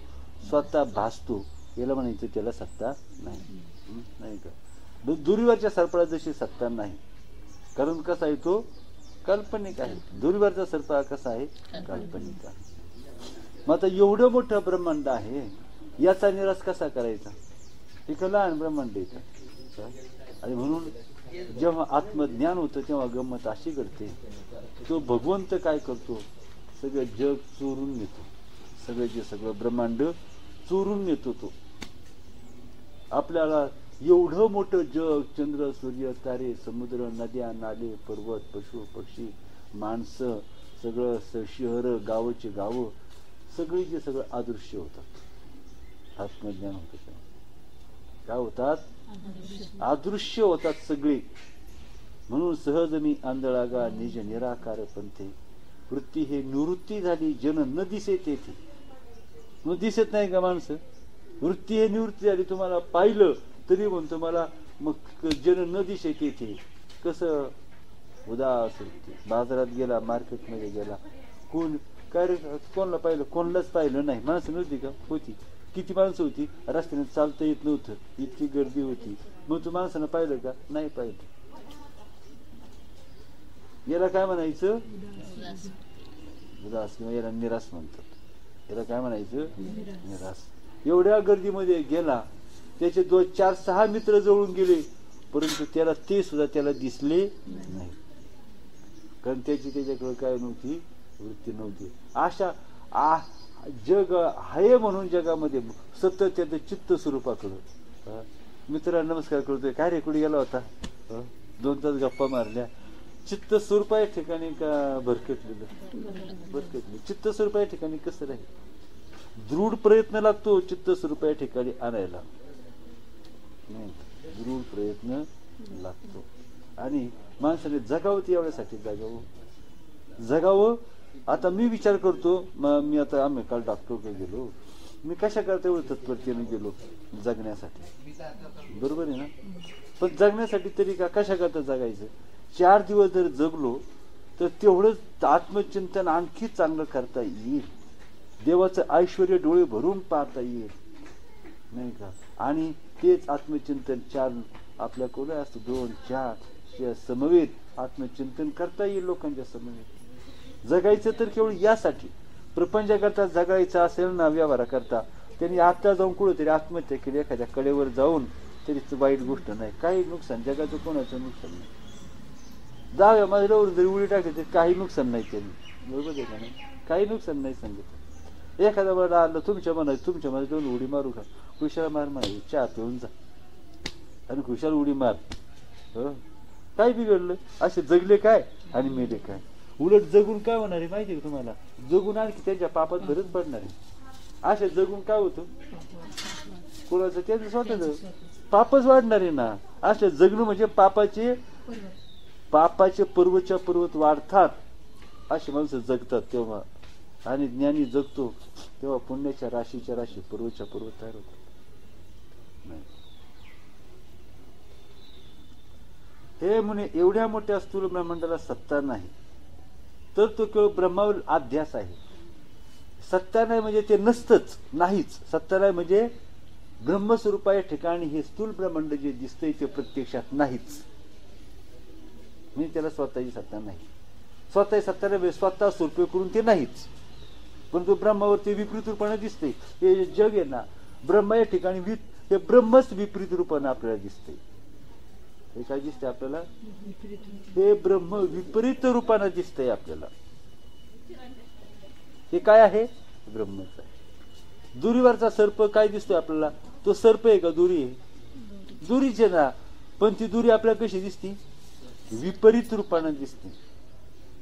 स्वतः भासतो, याला म्हणायचं त्याला सत्ता नाही. नाही का? दुरीवरच्या सर्पाला जशी सत्ता नाही, कारण कसा आहे तो काल्पनिक आहे. दुरीवरचा सर्प हा कसा आहे, काल्पनिक आहे. मग आता एवढं मोठं ब्रह्मांड आहे, याचा निराश कसा करायचा? एक लहान ब्रह्मांड आहे. आणि म्हणून जेव्हा आत्मज्ञान होतं तेव्हा गंमत अशी घडते, तो भगवंत काय करतो, सगळं जग चोरून नेतो. सगळं ब्रह्मांड चोरून नेतो. तो आपल्याला एवढं मोठं जग, चंद्र, सूर्य, तारे, समुद्र, नद्या, नाले, पर्वत, पशु, पक्षी, माणसं, सगळं शहर, गावचे गाव, सगळे जे सगळं अदृश्य होतात. आत्मज्ञान होतं काय होतात, अदृश्य होतात सगळे. म्हणून सहज मी आंधळागा निज निराकार पंथे, वृत्ती हे निवृत्ती झाली जन न दिसे तेथे. मग दिसत नाही का माणसं? वृत्ती हे निवृत्ती झाली, तुम्हाला पाहिलं तरी म्हणतो मला मग जन न दिसे तेथे. कसं उदास वृत्ती. बाजारात गेला, मार्केटमध्ये गेला, कोण काय रे, कोणाला पाहिलं? कोणालाच पाहिलं नाही. माणसं नव्हती का? होती. किती माणसं होती? रस्त्याने चालता येत नव्हतं, इतकी गर्दी होती. मग तू माणसानं पाहिलं का? नाही पाहिलं. याला काय म्हणायचं? उदास, किंवा याला निराश म्हणतात. याला काय म्हणायचं? निराश. एवढ्या गर्दीमध्ये गेला, त्याचे 2, 4, 6 मित्र जवळून गेले, परंतु त्याला ते सुद्धा त्याला दिसले नाही, कारण त्याच्याकडे काय नव्हती, वृत्ती नव्हती. अशा जग आहे म्हणून जगामध्ये सतत त्याचं चित्त स्वरूपाकडं. मित्रांना नमस्कार करतोय, काय रे कुठे गेला होता? 2 तास गप्पा मारल्या. चित्त स्वरूप या ठिकाणी का भरकटलेलं? चित्त स्वरूप या ठिकाणी कसं राहील? दृढ प्रयत्न लागतो चित्त स्वरूप या ठिकाणी आणायला. नाही, दृढ प्रयत्न लागतो. आणि माणसाने जगावं, ती एवढ्यासाठी जगावं. आता मी विचार करतो, मी आता आम्ही काल डॉक्टरकडे गेलो, मी कशा करता एवढं तत्परतेने गेलो? जगण्यासाठी, बरोबर आहे ना? पण जगण्यासाठी तरी का, कशा करता जगायचं? 4 दिवस जर जगलो तर तेवढंच आत्मचिंतन आणखी चांगलं करता येईल, देवाचं ऐश्वर डोळे भरून पाहता येईल, नाही का? आणि तेच आत्मचिंतन 4 आपल्याकडे असतं, 2, 4 समवेत आत्मचिंतन करता येईल लोकांच्या समवेत. जगायचं तर केवळ यासाठी, प्रपंचाकरता जगायचं असेल ना, व्यवहाराकरता, त्यांनी आता जाऊन कुठेतरी आत्महत्या केली, एखाद्या कडेवर जाऊन, तरी वाईट गोष्ट नाही. काही नुकसान, जगाचं कोणाचं नुकसान नाही. जाऊया माझ्यावर जरी उडी टाकली तरी काही नुकसान नाही त्यांनी, बरोबर आहे का नाही? काही नुकसान नाही सांगितलं. एखादा वेळ आलं तुमच्या मनात जाऊन उडी मारू का? खुशाला मार म्हणायची, चहा पिऊन जा आणि खुशाल उडी मार. काय बिघडलं? असे जगले काय आणि मेले काय? उलट जगून काय होणार आहे माहिती आहे का तुम्हाला? जगून आणखी त्यांच्या पापात भरच पडणार आहे. असे जगून काय होतं? कोणाचं? त्यांचं स्वतःच पापच वाढणार आहे ना. असे जगणं म्हणजे पापाचे पर्वतच्या पर्वत वाढतात, अशी माणसं जगतात तेव्हा. आणि ज्ञानी जगतो तेव्हा पुण्याच्या राशीच्या राशी, पर्वतच्या पर्वत तयार होतात. हे म्हणे एवढ्या मोठ्या स्थूल ब्रह्मांडाला सत्ता नाही, तर तो केवळ ब्रह्मावर अध्यास आहे. सत्ता नाही म्हणजे ते नसतंच, नाहीच. सत्ता नाही म्हणजे ब्रह्मस्वरूपा या ठिकाणी हे स्थूल ब्रह्मांड जे दिसतंय ते प्रत्यक्षात नाहीच. म्हणजे त्याला स्वतःची सत्ता नाही. स्वतःची सत्ता नाही, स्वतः स्वरूप करून ते नाहीच. परंतु ब्रह्मावर ते विपरीत रूपाने दिसते. हे जग आहे ना, ब्रह्म या ठिकाणी हे ब्रह्मच विपरीत रूपाने आपल्याला दिसते. हे काय दिसते आपल्याला? हे ब्रह्म विपरीत रूपाने दिसतंय आपल्याला. हे काय आहे? ब्रह्मच आहे. दुरीवरचा सर्प काय दिसतोय आपल्याला? तो सर्प आहे का दुरी आहे? दुरीच आहे ना, पण ती दुरी आपल्याला कशी दिसती? विपरीत रूपाने दिसते.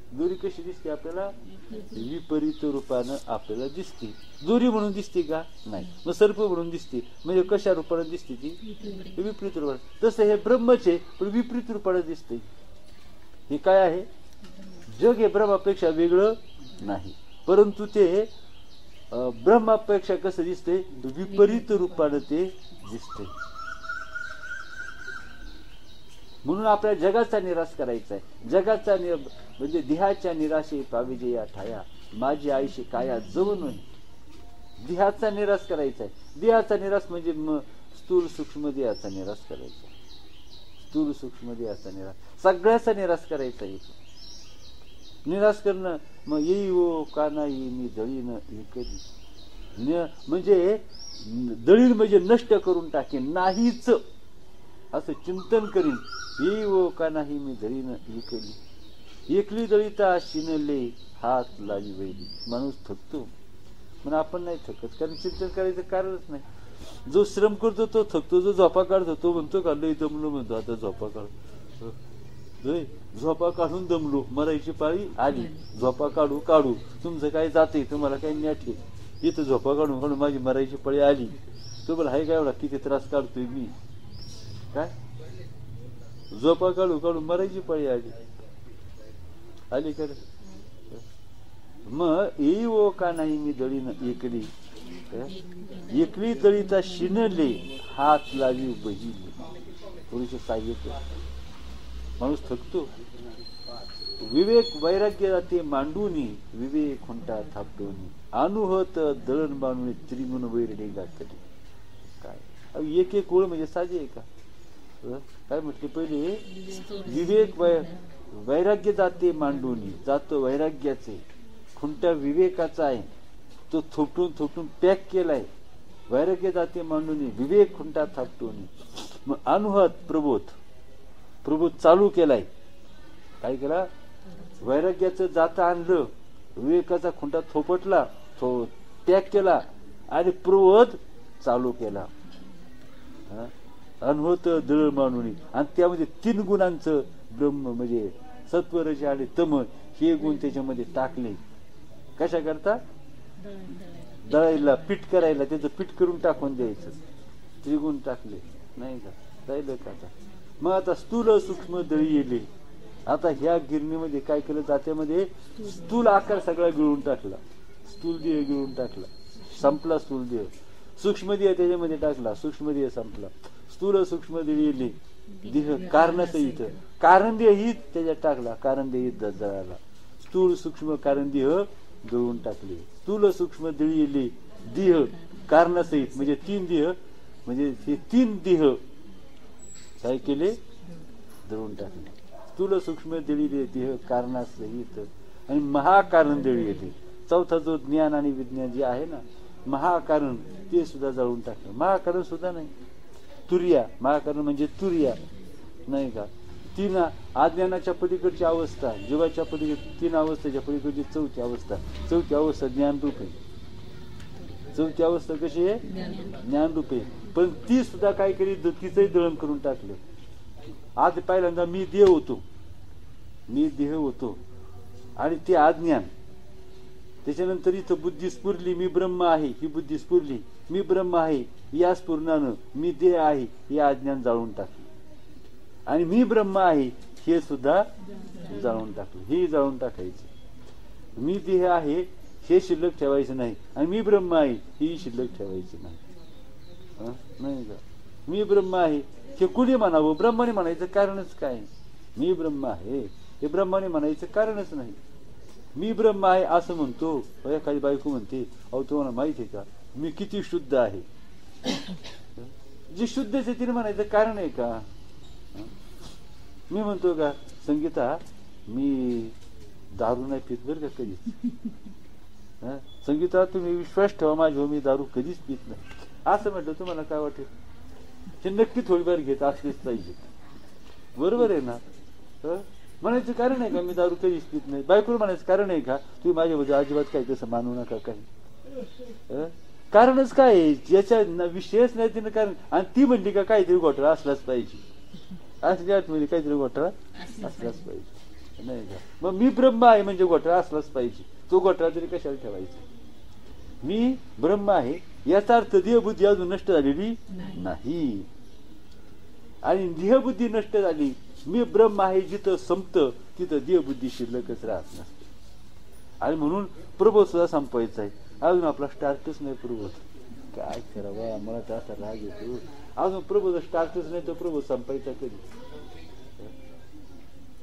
दुरी कशी दिसते आपल्याला? विपरीत रूपानं आपल्याला दिसते. दुरी म्हणून दिसते का? नाही. मग सर्प म्हणून दिसते. म्हणजे कशा रूपाने दिसते ती? विपरीत रूपाने. तसं हे ब्रह्मच आहे, पण विपरीत रूपाने दिसते. हे काय आहे? जग हे ब्रह्मापेक्षा वेगळं नाही, परंतु ते ब्रह्मापेक्षा कसं दिसते? विपरीत रूपाने ते दिसते. म्हणून आपल्या जगाचा निराश करायचा आहे. जगाचा म्हणजे देहाच्या निराशे पाविजे या ठाया, माझी आईशी काया जवळ नाही. देहाचा निराश करायचा आहे. देहाचा निराश म्हणजे स्थूल सूक्ष्म देहाचा निराश करायचा. स्थूल सूक्ष्म देहाचा निराश, सगळ्याचा निराश करायचा आहे. निराश करणं मग येई हो का नाही मी दळीन कधी, म्हणजे दळीन म्हणजे नष्ट करून टाकेन, नाहीच असं चिंतन करीन. येई हो का नाही मी दळीन एकली, एकली दळीता शिनले हात लावी वैली. माणूस थकतो पण आपण नाही थकत, कारण चिंतन करायचं कारणच नाही. जो श्रम करतो तो थकतो, जो झोपा काढतो तो म्हणतो का लई दमलो, म्हणतो आता झोपा काढ. झोपा काढून दमलो, मरायची पाळी आली, झोपा काढू काढू, तुमचं काय जाते, तुम्हाला काही न्याठे, इथं झोपा काढून काढून माझी मरायची पाळी आली. तुम्हाला हाय काय एवढा किती त्रास काढतोय मी, काय झोपा काढू काढून मरायची पाळी आली आली कर. मग येई ओ का नाही मी दळीन एकली, एकली दळीता शिनले हात लावी बहिली. थोडीशी साहित्य माणूस थकतो. विवेक वैराग्य जाते मांडूनी, विवेक खुंटा थापटोनी, अनुभत दळण बांधून त्रिगुण वैरणे गाठली. काय एक एक ओळ म्हणजे साजे आहे का, काय म्हटले पहिले, विवेक वैराग्य जाते मांडूनी, जातो वैराग्याचे, खुंटा विवेकाचा आहे, तो थोपटून थोपटून पॅक केलाय. वैराग्य जाते मांडूनी, विवेक खुंटा थापटोनी. मग अनुभत प्रबोध चालू केलाय. काय केला, वैराग्याचं जाता आणलं, विवेकाचा खुंटा थोपटला, पॅक केला आणि प्रबोध चालू केला. अनुभूत दळ मांडूनी, आणि त्यामध्ये 3 गुणांचं ब्रह्म म्हणजे सत्वरज आणि तम हे गुण त्याच्यामध्ये टाकले. कशा करता, दळायला पीठ करायला, त्याचं पीठ करून टाकून द्यायचं, त्रिगुण टाकले नाही का, राहिलं का आता. मग आता स्थूल सूक्ष्म दळी येले. आता ह्या गिरणीमध्ये काय केलं, जात्यामध्ये स्थूल आकार सगळा गिळून टाकला, स्थूल देह गिळून टाकला, संपला स्थूल देह. सूक्ष्म देह त्याच्यामध्ये टाकला, सूक्ष्म देह संपला. स्थूल सूक्ष्म दळी येले देह कारणसहित, कारण देह ही त्याच्यात टाकला, कारण देह जळाला. स्थूल सूक्ष्म कारण देह जळून टाकले. स्थूल सूक्ष्म दळी येले देह कारणसहित, म्हणजे 3 देह, म्हणजे हे 3 देह काय केले, जळून टाकले. स्थूल सूक्ष्म दळी देह कारणासहित, आणि महाकारण दळी येते. चौथा जो ज्ञान आणि विज्ञान जे आहे ना, महाकारण ते सुद्धा जळून टाकलं. महाकारण सुद्धा नाही, तुर्या, महाकारण म्हणजे तुर्या नाही का. 3 अज्ञानाच्या पलीकडची अवस्था, जीवाच्या पलीकडे 3 अवस्थेच्या पलीकडची 4थी अवस्था. 4थी अवस्था ज्ञानरूप आहे. 4थी अवस्था कशी आहे, ज्ञानरूप आहे. पण ती सुद्धा काय केली, तिचंही दळण करून टाकलं. आज पहिल्यांदा मी देह होतो आणि ते अज्ञान. त्याच्यानंतर इथं बुद्धी स्फुरली, मी ब्रह्म आहे, ही बुद्धी स्फुरली, मी ब्रह्म आहे या स्फुरणानं मी देह आहे हे अज्ञान जाळून टाकलं. आणि मी ब्रह्म आहे हे सुद्धा जाळून टाकलं. हे जाळून टाकायचं. मी देह आहे हे शिल्लक ठेवायचं नाही, आणि मी ब्रह्म आहे ही शिल्लक ठेवायची नाही. नाही का, मी ब्रह्म आहे हे कुणी म्हणावं, ब्रह्माने म्हणायचं कारणच काय. मी ब्रह्म आहे हे ब्रह्माने म्हणायचं कारणच नाही. मी ब्रह्म आहे असं म्हणतो. एखादी बायको म्हणते, अहो तुम्हाला माहिती आहे का मी किती शुद्ध आहे. जे शुद्ध आहे तिने म्हणायचं कारण आहे का. मी म्हणतो का, संगीता मी दारू नाही पित बरं का कधीच. संगीता तुम्ही विश्वास ठेवा माझ्यावर, मी दारू कधीच पित नाही असं म्हटलं, तुम्हाला काय वाटेल. हे नक्की थोडीफार घेत असलेच पाहिजे, बरोबर आहे ना. म्हणायचं कारण आहे का मी दारू कधीच पित नाही. बायकोला म्हणायचं कारण आहे का तुम्ही माझ्याबद्दल अजिबात काही तसं मानू नका काही. कारणच काय, याच्या विषयच नाही तिनं कारण. आणि ती म्हणली का काहीतरी घोटाळा असलाच पाहिजे, असली आठवणी काहीतरी घोटाळा असलाच पाहिजे नाही का. मग मी ब्रह्म आहे म्हणजे घोटाळा असलाच पाहिजे. तो घोटाळा तरी कशाला ठेवायचा. मी ब्रह्म आहे याचा अर्थ देहबुद्धी अजून नष्ट झालेली नाही. आणि देहबुद्धी नष्ट झाली, मी ब्रह्म आहे जिथं संपतं तिथं देहबुद्धी शिल्लकच राहत नसते. आणि म्हणून प्रबोध सुद्धा संपवायचा आहे. अजून आपला स्टार्टच नाही प्रबोध. काय करावं, मला तर असा राग येतो. अजून प्रबोध स्टार्टच नाही तर प्रबोध संपायचा कधी.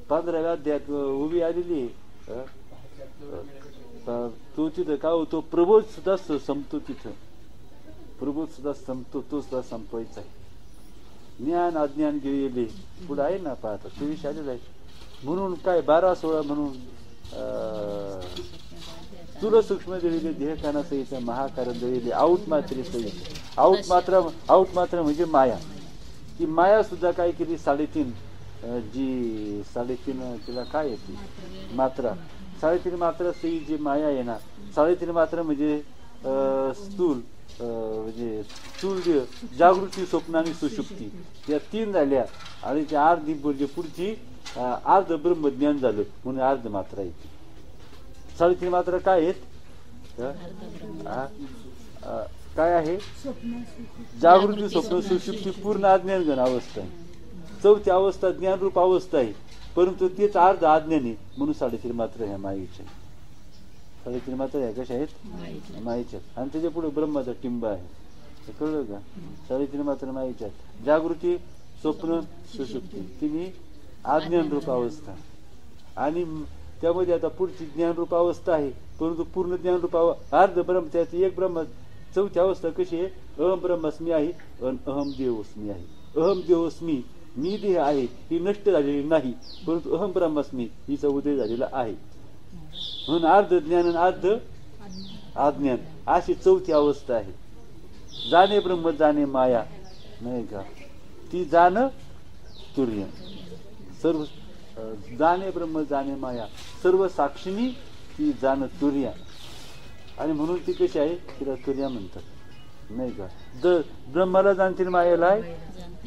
15व्या अध्यायात उभी आलेली आहे. तो तिथं काय होतो, प्रबोध सुद्धा संपतो तिथं, प्रबोध सुद्धा संपतो, तो सुद्धा संपवायचा आहे. ज्ञान अज्ञान गेले पुढे आहे ना, पाहता तो विषय आलेला आहे. म्हणून काय 12-16 म्हणून स्थूल सूक्ष्म दळिले देह काना सहित महाकारण दळिले आऊट मात्रे सहित. आऊट मात्र म्हणजे माया. ती माया सुद्धा काय केली, 3.5 जी 3.5 तिला काय येते मात्रा, 3.5 मात्रा सहित जी माया आहे ना, 3.5 मात्रा म्हणजे स्थूल म्हणजे स्थूल जागृती, स्वप्न आणि सुषुप्ती या 3 झाल्या. आणि त्या अर्धी म्हणजे पुढची अर्ध ब्रह्मज्ञान झालं म्हणून अर्ध मात्रा येते. 3.5 मात्रा काय आहेत, काय आहे, जागृती, स्वप्न, सुषुप्ती पूर्ण अज्ञान घन अवस्था आहे. 4थी अवस्था ज्ञानरूप अवस्था आहे, परंतु तेच अर्ध अज्ञान आहे म्हणून 3.5 मात्रा ह्या मायेच्या. 3.5 मात्रा ह्या कशा आहेत, मायेच्या. आणि त्याच्या पुढे ब्रह्माचा टिंब आहे, कळलं का. 3.5 मात्रा मायेच्या. जागृती, स्वप्न, सुषुप्ती तिन्ही अज्ञानरूप अवस्था. आणि त्यामध्ये आता पुढची ज्ञानरूप अवस्था आहे, परंतु पूर्ण ज्ञानरूप अर्ध ब्रह्म, त्याची एक ब्रह्म. 4थी अवस्था कशी आहे, अहम ब्रह्मस्मी आहे आणि अहम देवस्मी आहे. अहम देवस्मी, मी देह आहे ही नष्ट झालेली नाही, परंतु अहम ब्रह्मस्मी हिचा उदय झालेला आहे. म्हणून अर्ध ज्ञान आणि अर्ध अज्ञान अशी 4थी अवस्था आहे. जाणे ब्रह्म जाणे माया, नाही का, ती जाण तुर्य. सर्व जाणे ब्रह्म जाणे माया, सर्व साक्षिणी ती जाण तुर्या. आणि म्हणून ती कशी आहे, तिला तुर्या म्हणतात, नाही का. ब्रह्माला जाणते, मायेला आहे,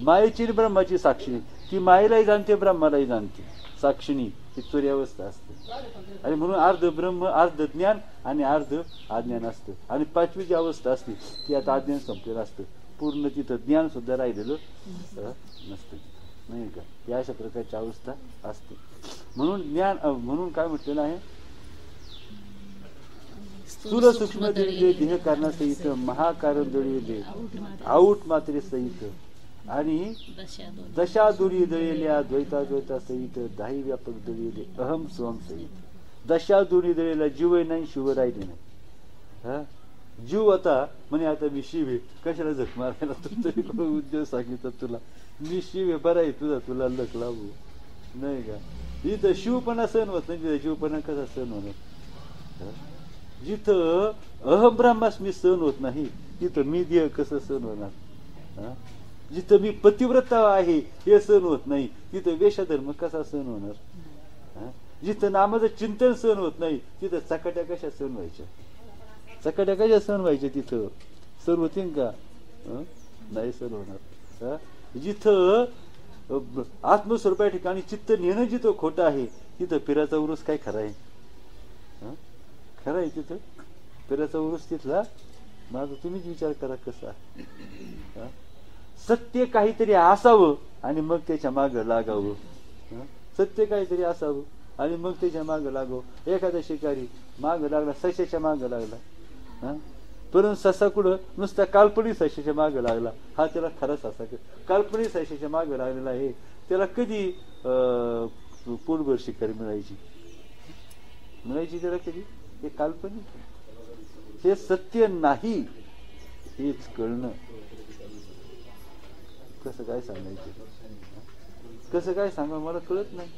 मायेची ब्रह्माची साक्षिणी. ती मायेलाही जाणते, ब्रह्मालाही जाणते, साक्षिणी ही तुर्यावस्था असते. आणि म्हणून अर्ध ब्रह्म, अर्ध ज्ञान आणि अर्ध अज्ञान असतं. आणि 5वी जी अवस्था असते ती आता अज्ञान संपलेलं असतं, पूर्ण तिथं ज्ञान सुद्धा राहिलेलं नसतं, नाही का. या अशा प्रकारची अवस्था असते. म्हणून ज्ञान, म्हणून काय म्हटलेलं आहे, स्थूल सूक्ष्म दळिले देह कारणा सहित महाकारण दळिले आऊट मात्रे सहित आणि दशा दुरी दळिल्या द्वैता सहित 10 व्यापक दळिले अहम स्वम सहित. दशा दुरी दळिला जीव नाही, शिव राहिले नाही. जीव आता म्हणे आता मी शिव आहे, कशाला झक मारायला, तरी उद्योग सांगितलं तुला, मी शिव आहे, बरा आहे तुझा, तुला लक लावू, नाही का. इथं शिवपणा सहन होत नाही, तिथं शिवपणा कसा सहन होणार. जिथं अहम ब्रह्मास्मी सहन होत नाही, तिथं मी देह कसं सहन होणार. जिथं मी पतिव्रता आहे हे सहन होत नाही, तिथं वेशधर्म कसा सहन होणार. जिथं नामाचं चिंतन सहन होत नाही, तिथं चकाट्या कशा सहन व्हायच्या, चकाट्या कशा सहन व्हायच्या, तिथं सहन होतील का, नाही सहन होणार. जिथं आत्मस्वरूपा ठिकाणी चित्त नेणं जिथं खोटं आहे, तिथं पिराचा उरूस काय खरा आहे, खरं आहे तिथं पिराचा उरूस तिथला. माझा तुम्हीच विचार करा कसा. सत्य काहीतरी असावं आणि मग त्याच्या मागं लागावं. सत्य काहीतरी असावं आणि मग त्याच्या मागं लागावं. एखादा शिकारी मागं लागला, सशाच्या मागं लागला, परंतु ससा कुठं नुसता काल्पनिक सशाच्या मागं लागला, हा त्याला खरा ससा. काल्पनिक सशाच्या मागं लागलेला आहे, त्याला कधी पोटभर शिकारी मिळायची त्याला कधी. हे काल्पनिक, हे सत्य नाही हेच कळणं. कसं काय सांगायचं, कसं काय सांगा मला कळत नाही.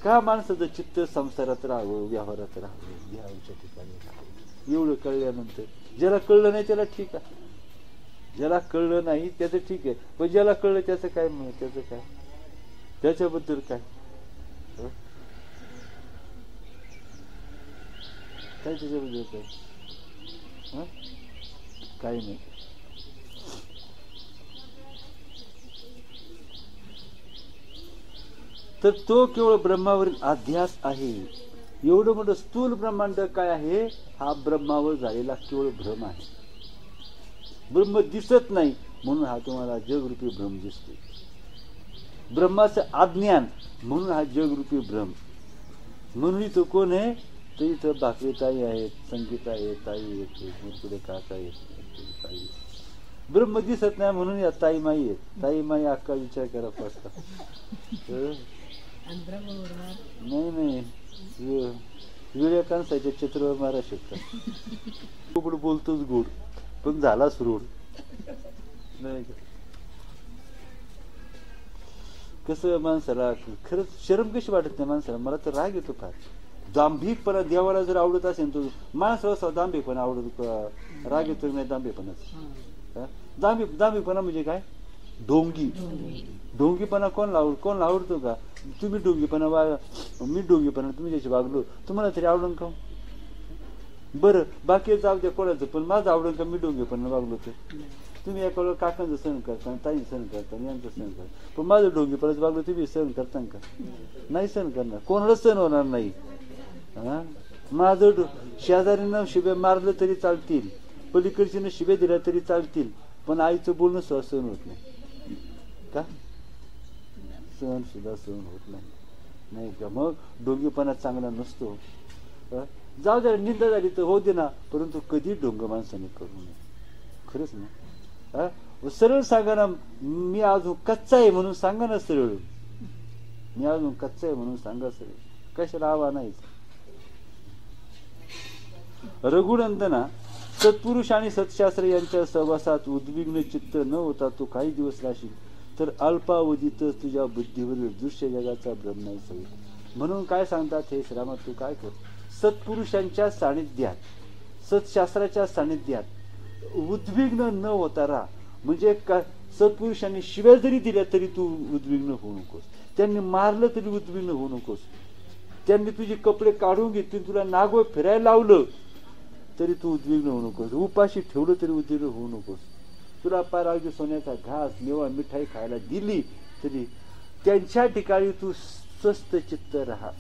का माणसाचं चित्त संसारात राहावं, व्यवहारात राहावं, देहाच्या ठिकाणी राहावं. एवढं कळल्यानंतर ज्याला कळलं नाही त्याला ठीक आहे, ज्याला कळलं नाही त्याचं ठीक आहे, पण ज्याला कळलं त्याचं काय, त्याचं काय, त्याच्याबद्दल काय, काय त्याच्याबद्दल काय, काही नाही. तर तो केवळ ब्रह्मावरील अध्यास आहे. एवढं मोठं स्थूल ब्रह्मांड काय आहे, हा ब्रह्मावर झालेला केवळ भ्रम आहे. ब्रह्म दिसत नाही म्हणून हा तुम्हाला जगरूपी भ्रम दिसतो. ब्रह्माचं अज्ञान म्हणून हा जगरूपी भ्रम. म्हणून इथं कोण आहे, तर इथं भाकरी ताई आहेत, संगीत आहे, ताई आहेत, पुढे काका आहेत, ताई. ब्रह्म दिसत नाही म्हणून या ताई माई आहेत. ताई माई अक्का विचार करा पाचता. नाही नाही, वेळ्या कांसाच्या चित्रावर मारा शकतात. गोड बोलतोच गोड, पण झालाच रोड नाही का? कसं माणसाला खरंच शरम कशी वाटत नाही माणसाला? मला तर राग येतो फार. दांभिकपणा देवाला जर आवडत असेल तो माणसाला दांभिकपणा आवडत, राग येतो नाही दांभिकपणाच. दांभिकपणा म्हणजे काय? ढोंगी. ढोंगीपणा कोण आवडतो का? तुम्ही ढोंगीपणा मी ढोंगीपणा तुम्ही ज्याची वागलो तुम्हाला तरी आवडून का? बरं बाकी जाऊ द्या कोणाचं, पण माझं आवडून का मी ढोंगीपणा वागलो तर? तुम्ही एका वेळेला काकांचं सहन करता, ताई सहन करता, यांचं सहन करता, पण माझं ढोंगीपणाच वागलो तुम्ही सहन करता का? नाही सहन करणार, कोणालाच सहन होणार नाही. हा, माझं शेजारीनं शिव्या मारलं तरी चालतील, पलीकडशीनं शिव्या दिल्या तरी चालतील, पण आईचं बोलणं सहन होत नाही का? सहन सुद्धा सहन होत नाही, नाही का? मग ढोंगीपणा चांगला नसतो. जाऊ द्या निंदा झाली तर हो दे ना, परंतु कधी ढोंग माणसाने करू नये. खरंच ना. सरळ सांगा ना, मी अजून कच्चा आहे म्हणून सांगा ना सरळ. मी अजून कच्चा आहे म्हणून सांगा सरळ, कशाला आवा नाही. रघुनंदना, सत्पुरुष आणि सत्शास्त्र यांच्या सहवासात उद्विग्न चित्त न होता तू काही दिवस राहशील, तर अल्पावधीतच तुझ्या बुद्धीवरील दृश्य जगाचा भ्रम नाही होईल. म्हणून काय सांगतात, हे श्रामा तू काय कर, सत्पुरुषांच्या सानिध्यात, सत्शास्त्राच्या सानिध्यात उद्विग्न न होता राहा. म्हणजे काय? सत्पुरुषांनी शिव्या जरी दिल्या तरी तू उद्विग्न होऊ नकोस, त्यांनी मारलं तरी उद्विग्न होऊ नकोस, त्यांनी तुझे कपडे काढून घेतले, तुला नागो फिरायला लावलं तरी तू उद्विग्न होऊ नकोस, उपाशी ठेवलं तरी उद्विग्न होऊ नकोस, तुला पारावजी सोन्याचा घास मेवा मिठाई खायला दिली तरी त्यांच्या ठिकाणी तू स्वस्थ चित्त राहा.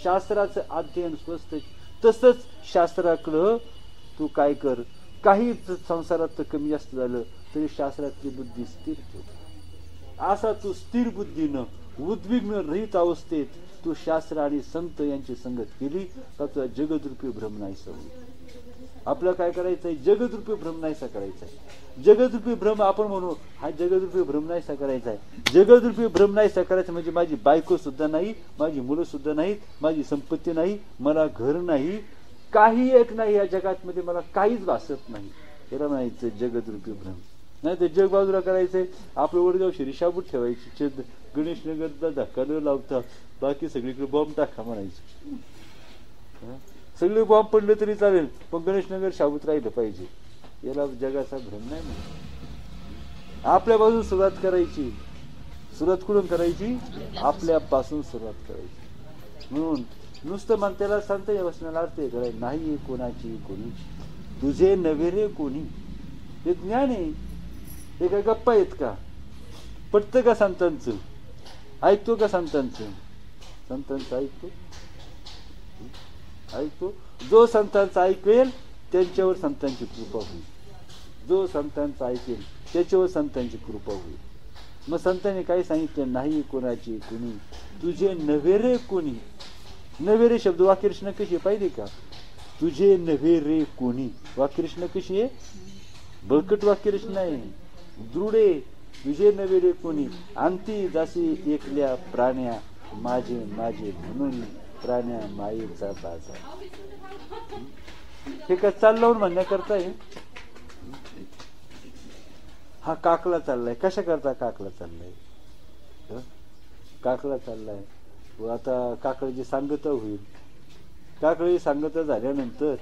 शास्त्राचं अध्ययन स्वस्थ, तसंच शास्त्राकडं तू काय कर, काही संसारात कमी जास्त झालं तरी शास्त्रातली बुद्धी स्थिर ठेव. असा तू स्थिर बुद्धीनं उद्विग्न रहित अवस्थेत तू शास्त्र आणि संत यांची संगत केली का तुझा जगदरूपी भ्रम नाहीसा होईल. आपलं काय करायचंय? जगदरूपी भ्रम नाहीसा करायचा आहे. जगदरूपी भ्रम आपण म्हणू, हा जगदरूपी भ्रम नाहीसा करायचा आहे. जगदरूपी भ्रम नाहीसा करायचा म्हणजे माझी बायको सुद्धा नाही, माझी मुलं सुद्धा नाहीत, माझी संपत्ती नाही, मला घर नाही, काही एक नाही या जगात मध्ये, मला काहीच भासत नाही. याला म्हणायचं जगदरूपी भ्रम. नाही तर जग बाजूला करायचंय, आपलं वडगाव शिरीषाबूत ठेवायची, गणेशनगरला धक्का न लावता बाकी सगळीकडे बॉम्ब टाका म्हणायचं. सगळे बॉम्ब पडले तरी चालेल, पण गणेशनगर शाबूत राहिलं पाहिजे. याला जगाचा भ्रम नाही म्हणून आपल्या बाजून सुरुवात करायची. सुरुवात कुठून करायची? आपल्यापासून सुरुवात करायची. म्हणून नुसतं म्हणतेला सांगता या वचनाला अर्थ आहे, नाही कोणाची कोणीची, तुझे नव्हे रे कोणी. हे ज्ञान आहे, हे काय गप्पा आहेत का? पटतं का संतांचं? ऐकतो का संतांचं? संतांचं ऐकतो. जो संतांचं ऐकेल त्यांच्यावर संतांची कृपा होईल. जो संतांचं ऐकेल त्याच्यावर संतांची कृपा होईल. मग संतांनी काय सांगितलं? नाही कोणाची कोणी, तुझे नव्हे रे कोणी. नव्हे रे शब्द वाक्यरचना कशी आहे पाहिजे का? तुझे नव्हे रे कोणी वाक्यरचना कशी आहे? बळकट वाक्यरचना आहे, दृढ आहे. तुझे नव्हे रे कोणी, अंती जासी एकल्या प्राण्या, माझे माझे म्हणून प्राण्या मायेचा बाजार. हे काय चाललं म्हणण्याकरता आहे? हा काकला चाललाय. कशा करता काकला चाललाय? काकला चाललाय. आता काकळीची सांगता होईल. काकळी सांगता झाल्यानंतर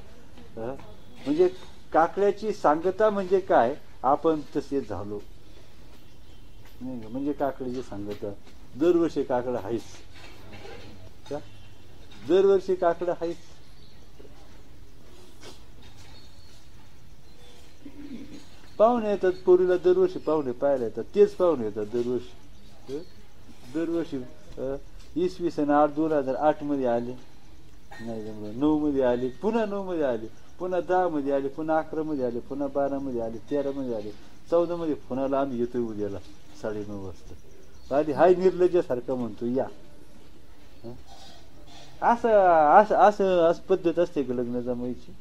म्हणजे काकड्याची सांगता म्हणजे काय? आपण तसे झालो नाही. म्हणजे काकडीची सांगता दरवर्षी काकडं आहेच का? दरवर्षी काकडं आहेच. पाहुणे येतात पोरीला दरवर्षी, पाहुणे पाहायला येतात, तेच पाहुणे येतात दरवर्षी. दरवर्षी इसवी सन 2008 मध्ये आले, नाही 9 मध्ये आले, पुन्हा 9 मध्ये आले, पुन्हा 10 मध्ये आले, पुन्हा 11 मध्ये आले, पुन्हा 12 मध्ये आले, 13 मध्ये आले, 14 मध्ये पुण्याला आम्ही येतोय उद्याला 9:30 वाजता. आधी हाय निर्लज्जासारखं म्हणतो या. असं असं असं असं पद्धत असते का लग्न जमायची?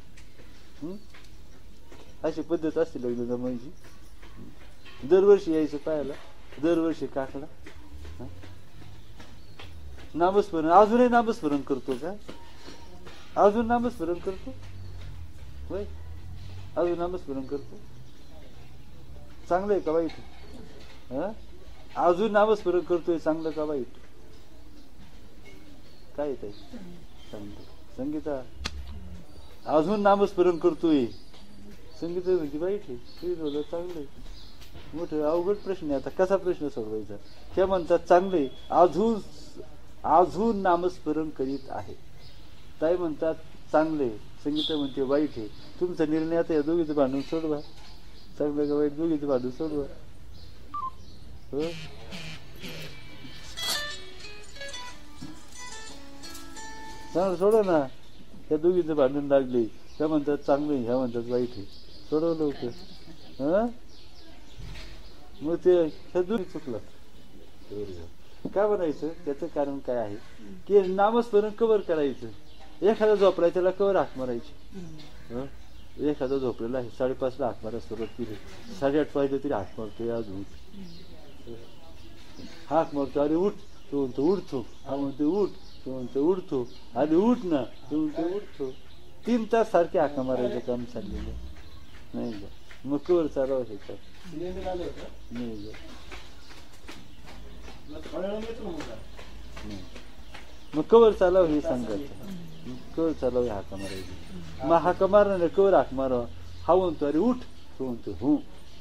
अशी पद्धत असते लग्न जमायची? दरवर्षी यायचं पाहायला, दरवर्षी काकडा. नामस्मरण अजूनही नामस्मरण करतो का? अजून नामस्मरण करतो होय? अजून नामस्मरण करतो. चांगलं आहे का वाईट? अजून नामस्मरण करतोय, चांगलं का वाईट? काय येत आहे संगीता? अजून नामस्मरण करतोय, संगीता म्हणजे वाईट आहे, चांगलं आहे? मोठं अवघड प्रश्न आहे. आता कसा प्रश्न सोडवायचा? त्या म्हणतात चांगले, अजून अजून नामस्मरण करीत आहे. ताई म्हणतात चांगले, संगीता म्हणते वाईट आहे. तुमचा निर्णय आता या दोघीचं भांडून सोडवा. चांगलं का वाईट दोघीचं भांडून सोडवा. चांगलं सोडवा ना. या दोघीचं भांडण लागले, त्या म्हणतात चांगले, ह्या म्हणतात वाईट आहे. सोडव लवकर. मग ते ह्या दोघी चुकलं. काय म्हणायचं? त्याचं कारण काय आहे की नामस्मरण कवर करायचं. एखादा झोपलाय त्याला कवर हाक मारायची. एखादा झोपलेला आहे, 5:30ला हाक मारायला सुरुवात केली, 8:30 वाजले तरी हाक मारतोय अजून. हाक मारतो, अरे उठ, तो म्हणतो उठतो. हा म्हणतो उठ, तो म्हणतो उठतो. अरे उठ ना, तो म्हणतो उठतो. 3 तास सारखे हाका मारायचं काम चाललेलं नाही का? मग कवर चालव हे काय नाही. मग कवर चालव हे सांगायचं. कवर चालव हे हाका मारायची. मग हाका मारणार नाही, कवर हाक मारावा. हा म्हणतो अरे उठ, तो म्हणतो हो,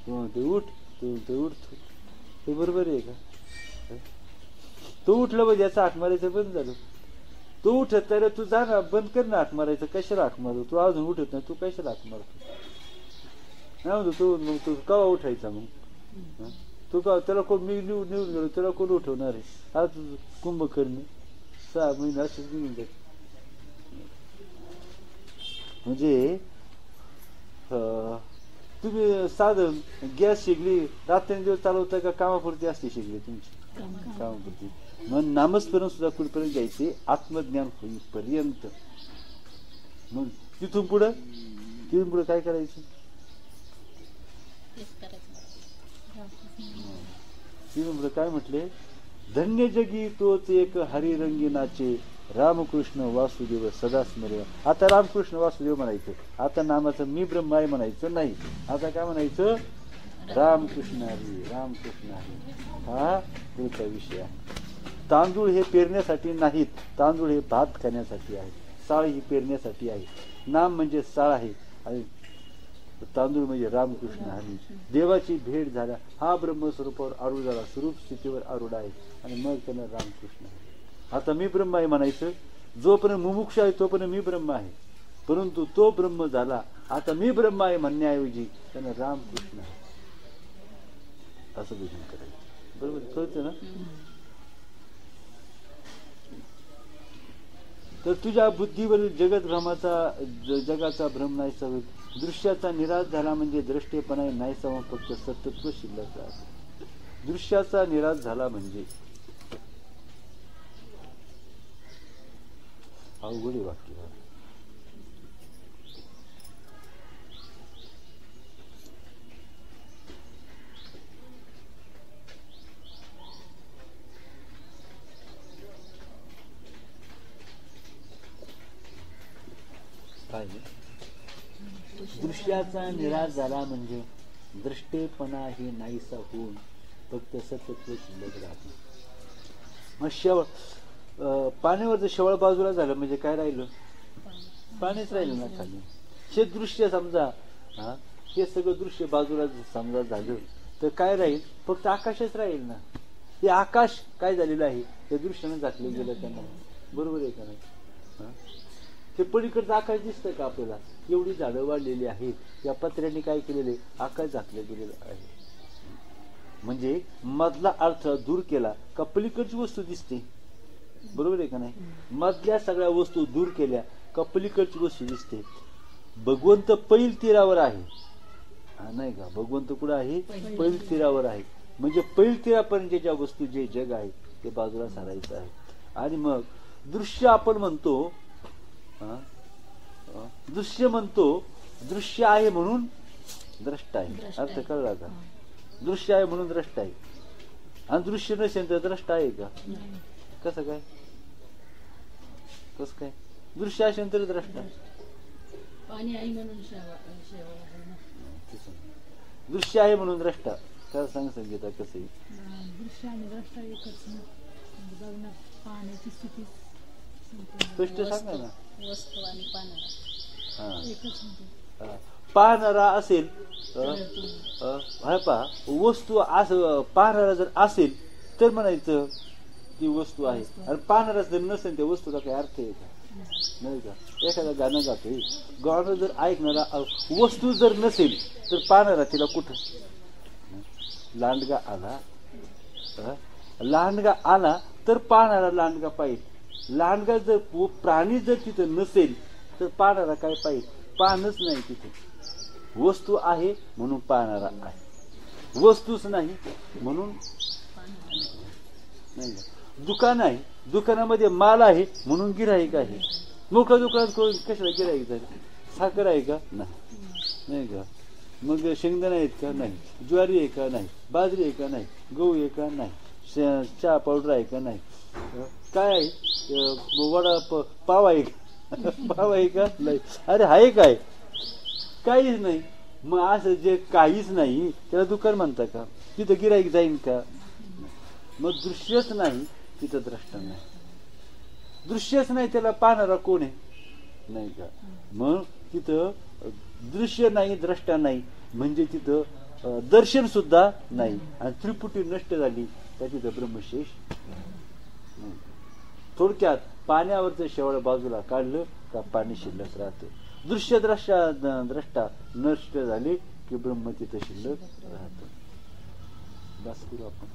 तो म्हणतो उठ, तो म्हणतो उठतो. हे बरोबर आहे का? तो उठला म्हणजे याचा हाक मारायचं बंद झालं. तो उठत तर तू जा ना, बंद कर ना हाक मारायचं. कशाला हाक मारतो? तू अजून उठत नाही, तू कशाला हाक मारतो? नाही म्हणतो तू. मग तू केव्हा उठायचा? मग तू का त्याला कोण, मी निवडून गेलो त्याला कोण उठवणार आहे? आज कुंभकर्णी 6 महिने असेच निघून जात. म्हणजे तुम्ही साधन गॅस शिगली रात्रंदिवस चालवता का कामापुरती असते शिगली तुमची? कामापुरती. मग नामस्मरण सुद्धा कुठपर्यंत घ्यायचे? आत्मज्ञान होईपर्यंत. मग तिथून पुढं काय करायचं? तिथून पुढं काय म्हटले? धन्य जगी तोच एक हरिरंगी नाचे, रामकृष्ण वासुदेव सदा स्मरे. आता रामकृष्ण वासुदेव म्हणायचं. आता नामाचं मी ब्रह्म आहे म्हणायचं नाही. आता काय म्हणायचं? रामकृष्ण हरी, रामकृष्ण हरी. हा पुढचा विषय आहे. तांदूळ हे पेरण्यासाठी नाहीत, तांदूळ हे भात खाण्यासाठी आहे. साळ ही पेरण्यासाठी आहे. नाम म्हणजे साळ आहे आणि तांदूळ म्हणजे रामकृष्ण हरी. देवाची भेट झाल्या, हा ब्रह्मस्वरूपावर आरूढ झाला, स्वरूप स्थितीवर आरूढ आहे आणि मग त्यानं रामकृष्ण हरी. आता मी ब्रह्म आहे म्हणायचं. जोपर्यंत मुमुक्ष आहे तोपर्यंत मी ब्रह्म आहे, परंतु तो ब्रह्म झाला, आता मी ब्रह्म आहे म्हणण्याऐवजी त्यानं रामकृष्ण हरी असं भजन करायचं. बरोबर कळतं ना? तर तुझ्या बुद्धीवरील जगाचा भ्रम नाहीसा होईल. दृश्याचा निराश झाला म्हणजे द्रष्टेपणा नाहीसा होऊन फक्त सतत्व शिल्लक राहते. दृश्याचा निराश झाला म्हणजे अवघड वाक्य. दृश्याचा निराश झाला म्हणजे दृष्टेपणा ही नाहीसा होऊन फक्त सतत्व शिल्लक राहते. मग पाण्यावरचं शेवळ बाजूला झालं म्हणजे काय राहिलं? पाणीच राहिलं ना खाली. हे दृश्य समजा, हे सगळं दृश्य बाजूला समजा झालं तर काय राहील? फक्त आकाशच राहील ना. हे आकाश काय झालेलं आहे? त्या दृश्याने झाकलं गेलं त्यांना. बरोबर आहे का नाही? ते पलीकडचं आकाश दिसतं का आपल्याला? एवढी झाडं वाढलेली आहेत, या पत्र्यांनी काय केलेले? आकाश झाकलं गेलेलं आहे. म्हणजे मधला अर्थ दूर केला का पलीकडची वस्तू दिसते. बरोबर आहे का नाही? मधल्या सगळ्या वस्तू दूर केल्या का पलीकडची वस्तू दिसते. भगवंत पैल तीरावर आहे, नाही का? भगवंत कुठं आहे? पैल तीरावर आहे. म्हणजे पैल तीरापर्यंतच्या वस्तू जे जग आहे ते बाजूला सारायचं आहे. आणि मग दृश्य आपण म्हणतो, दृश्य म्हणतो, दृश्य आहे म्हणून द्रष्टा आहे. अर्थ कळला का? दृश्य आहे म्हणून द्रष्टा आहे. आणि दृश्य नसेल तर द्रष्टा आहे का? कसं काय? कस काय दृश्य असेल तरी द्रष्टा पाणी आई म्हणून शेवाळ आहे ना. दृश्य आहे म्हणून द्रष्टा काय सांग संगीता कसं दृश्य आणि द्रष्टा एकच ना. बघणं पाण्याची स्थिती स्पष्ट सांगा ना. वस्तू आणि पाहणारा एकच म्हणते. पाहणारा असेल पा वस्तू असं पाहणारा जर असेल तर म्हणायचं ती वस्तू आहे आणि पाहणारा जर नसेल त्या वस्तूला काही अर्थ आहे का नाही का. एखादा गाणं गातोय गाणं जर ऐकणारा वस्तू जर नसेल तर पाहणारा तिला कुठं. लांडगा आला तर पाहणारा लांडगा पाहिजे. लांडगा जर प्राणी जर तिथं नसेल तर पाहणारा काय पाहिजे. पाहणंच नाही तिथे. वस्तू आहे म्हणून पाहणारा आहे. वस्तूच नाही म्हणून नाही का. दुकान आहे दुकानामध्ये माल आहे म्हणून गिऱ्हाईक आहे. मोकळ्या दुकानात कशाला गिऱ्हाईक झाले. साखर आहे का नाही का. मग शेंगदाणा आहेत का नाही. ज्वारी आहे का नाही. बाजरी आहे का नाही. गहू आहे का नाही. चहा पावडर आहे का नाही. काय आहे वडा पाव आहे का पाव आहे का नाही. अरे आहे काय काहीच नाही. मग असं जे काहीच नाही त्याला दुकान म्हणता का. तिथं गिऱ्हाईक जाईन का. मग दृश्यच नाही तिथं द्रष्टा नाही. दृश्यच नाही त्याला पाहणारा कोण आहे नाही का. मग तिथं दृश्य नाही द्रष्टा नाही म्हणजे तिथं दर्शन सुद्धा नाही आणि त्रिपुटी नष्ट झाली त्या तिथं ब्रह्मशेष. थोडक्यात पाण्यावरचं शेवळ बाजूला काढलं का पाणी शिल्लक राहतं. दृश्य द्रष्टा नष्ट झाले की ब्रह्म तिथं शिल्लक राहतं. बस करू आपण.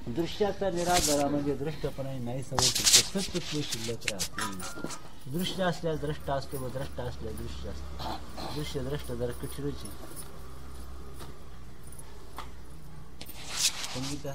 दृश्याचा निराधारा म्हणजे दृष्टपणा नाही सवय सत्त्व शिल्लक राहते. दृश्य असल्यास द्रष्टा असतो व द्रष्टा असल्यास दृश्य असतो. दृश्य द्रष्ट जरा कठीणच आहे. संगीता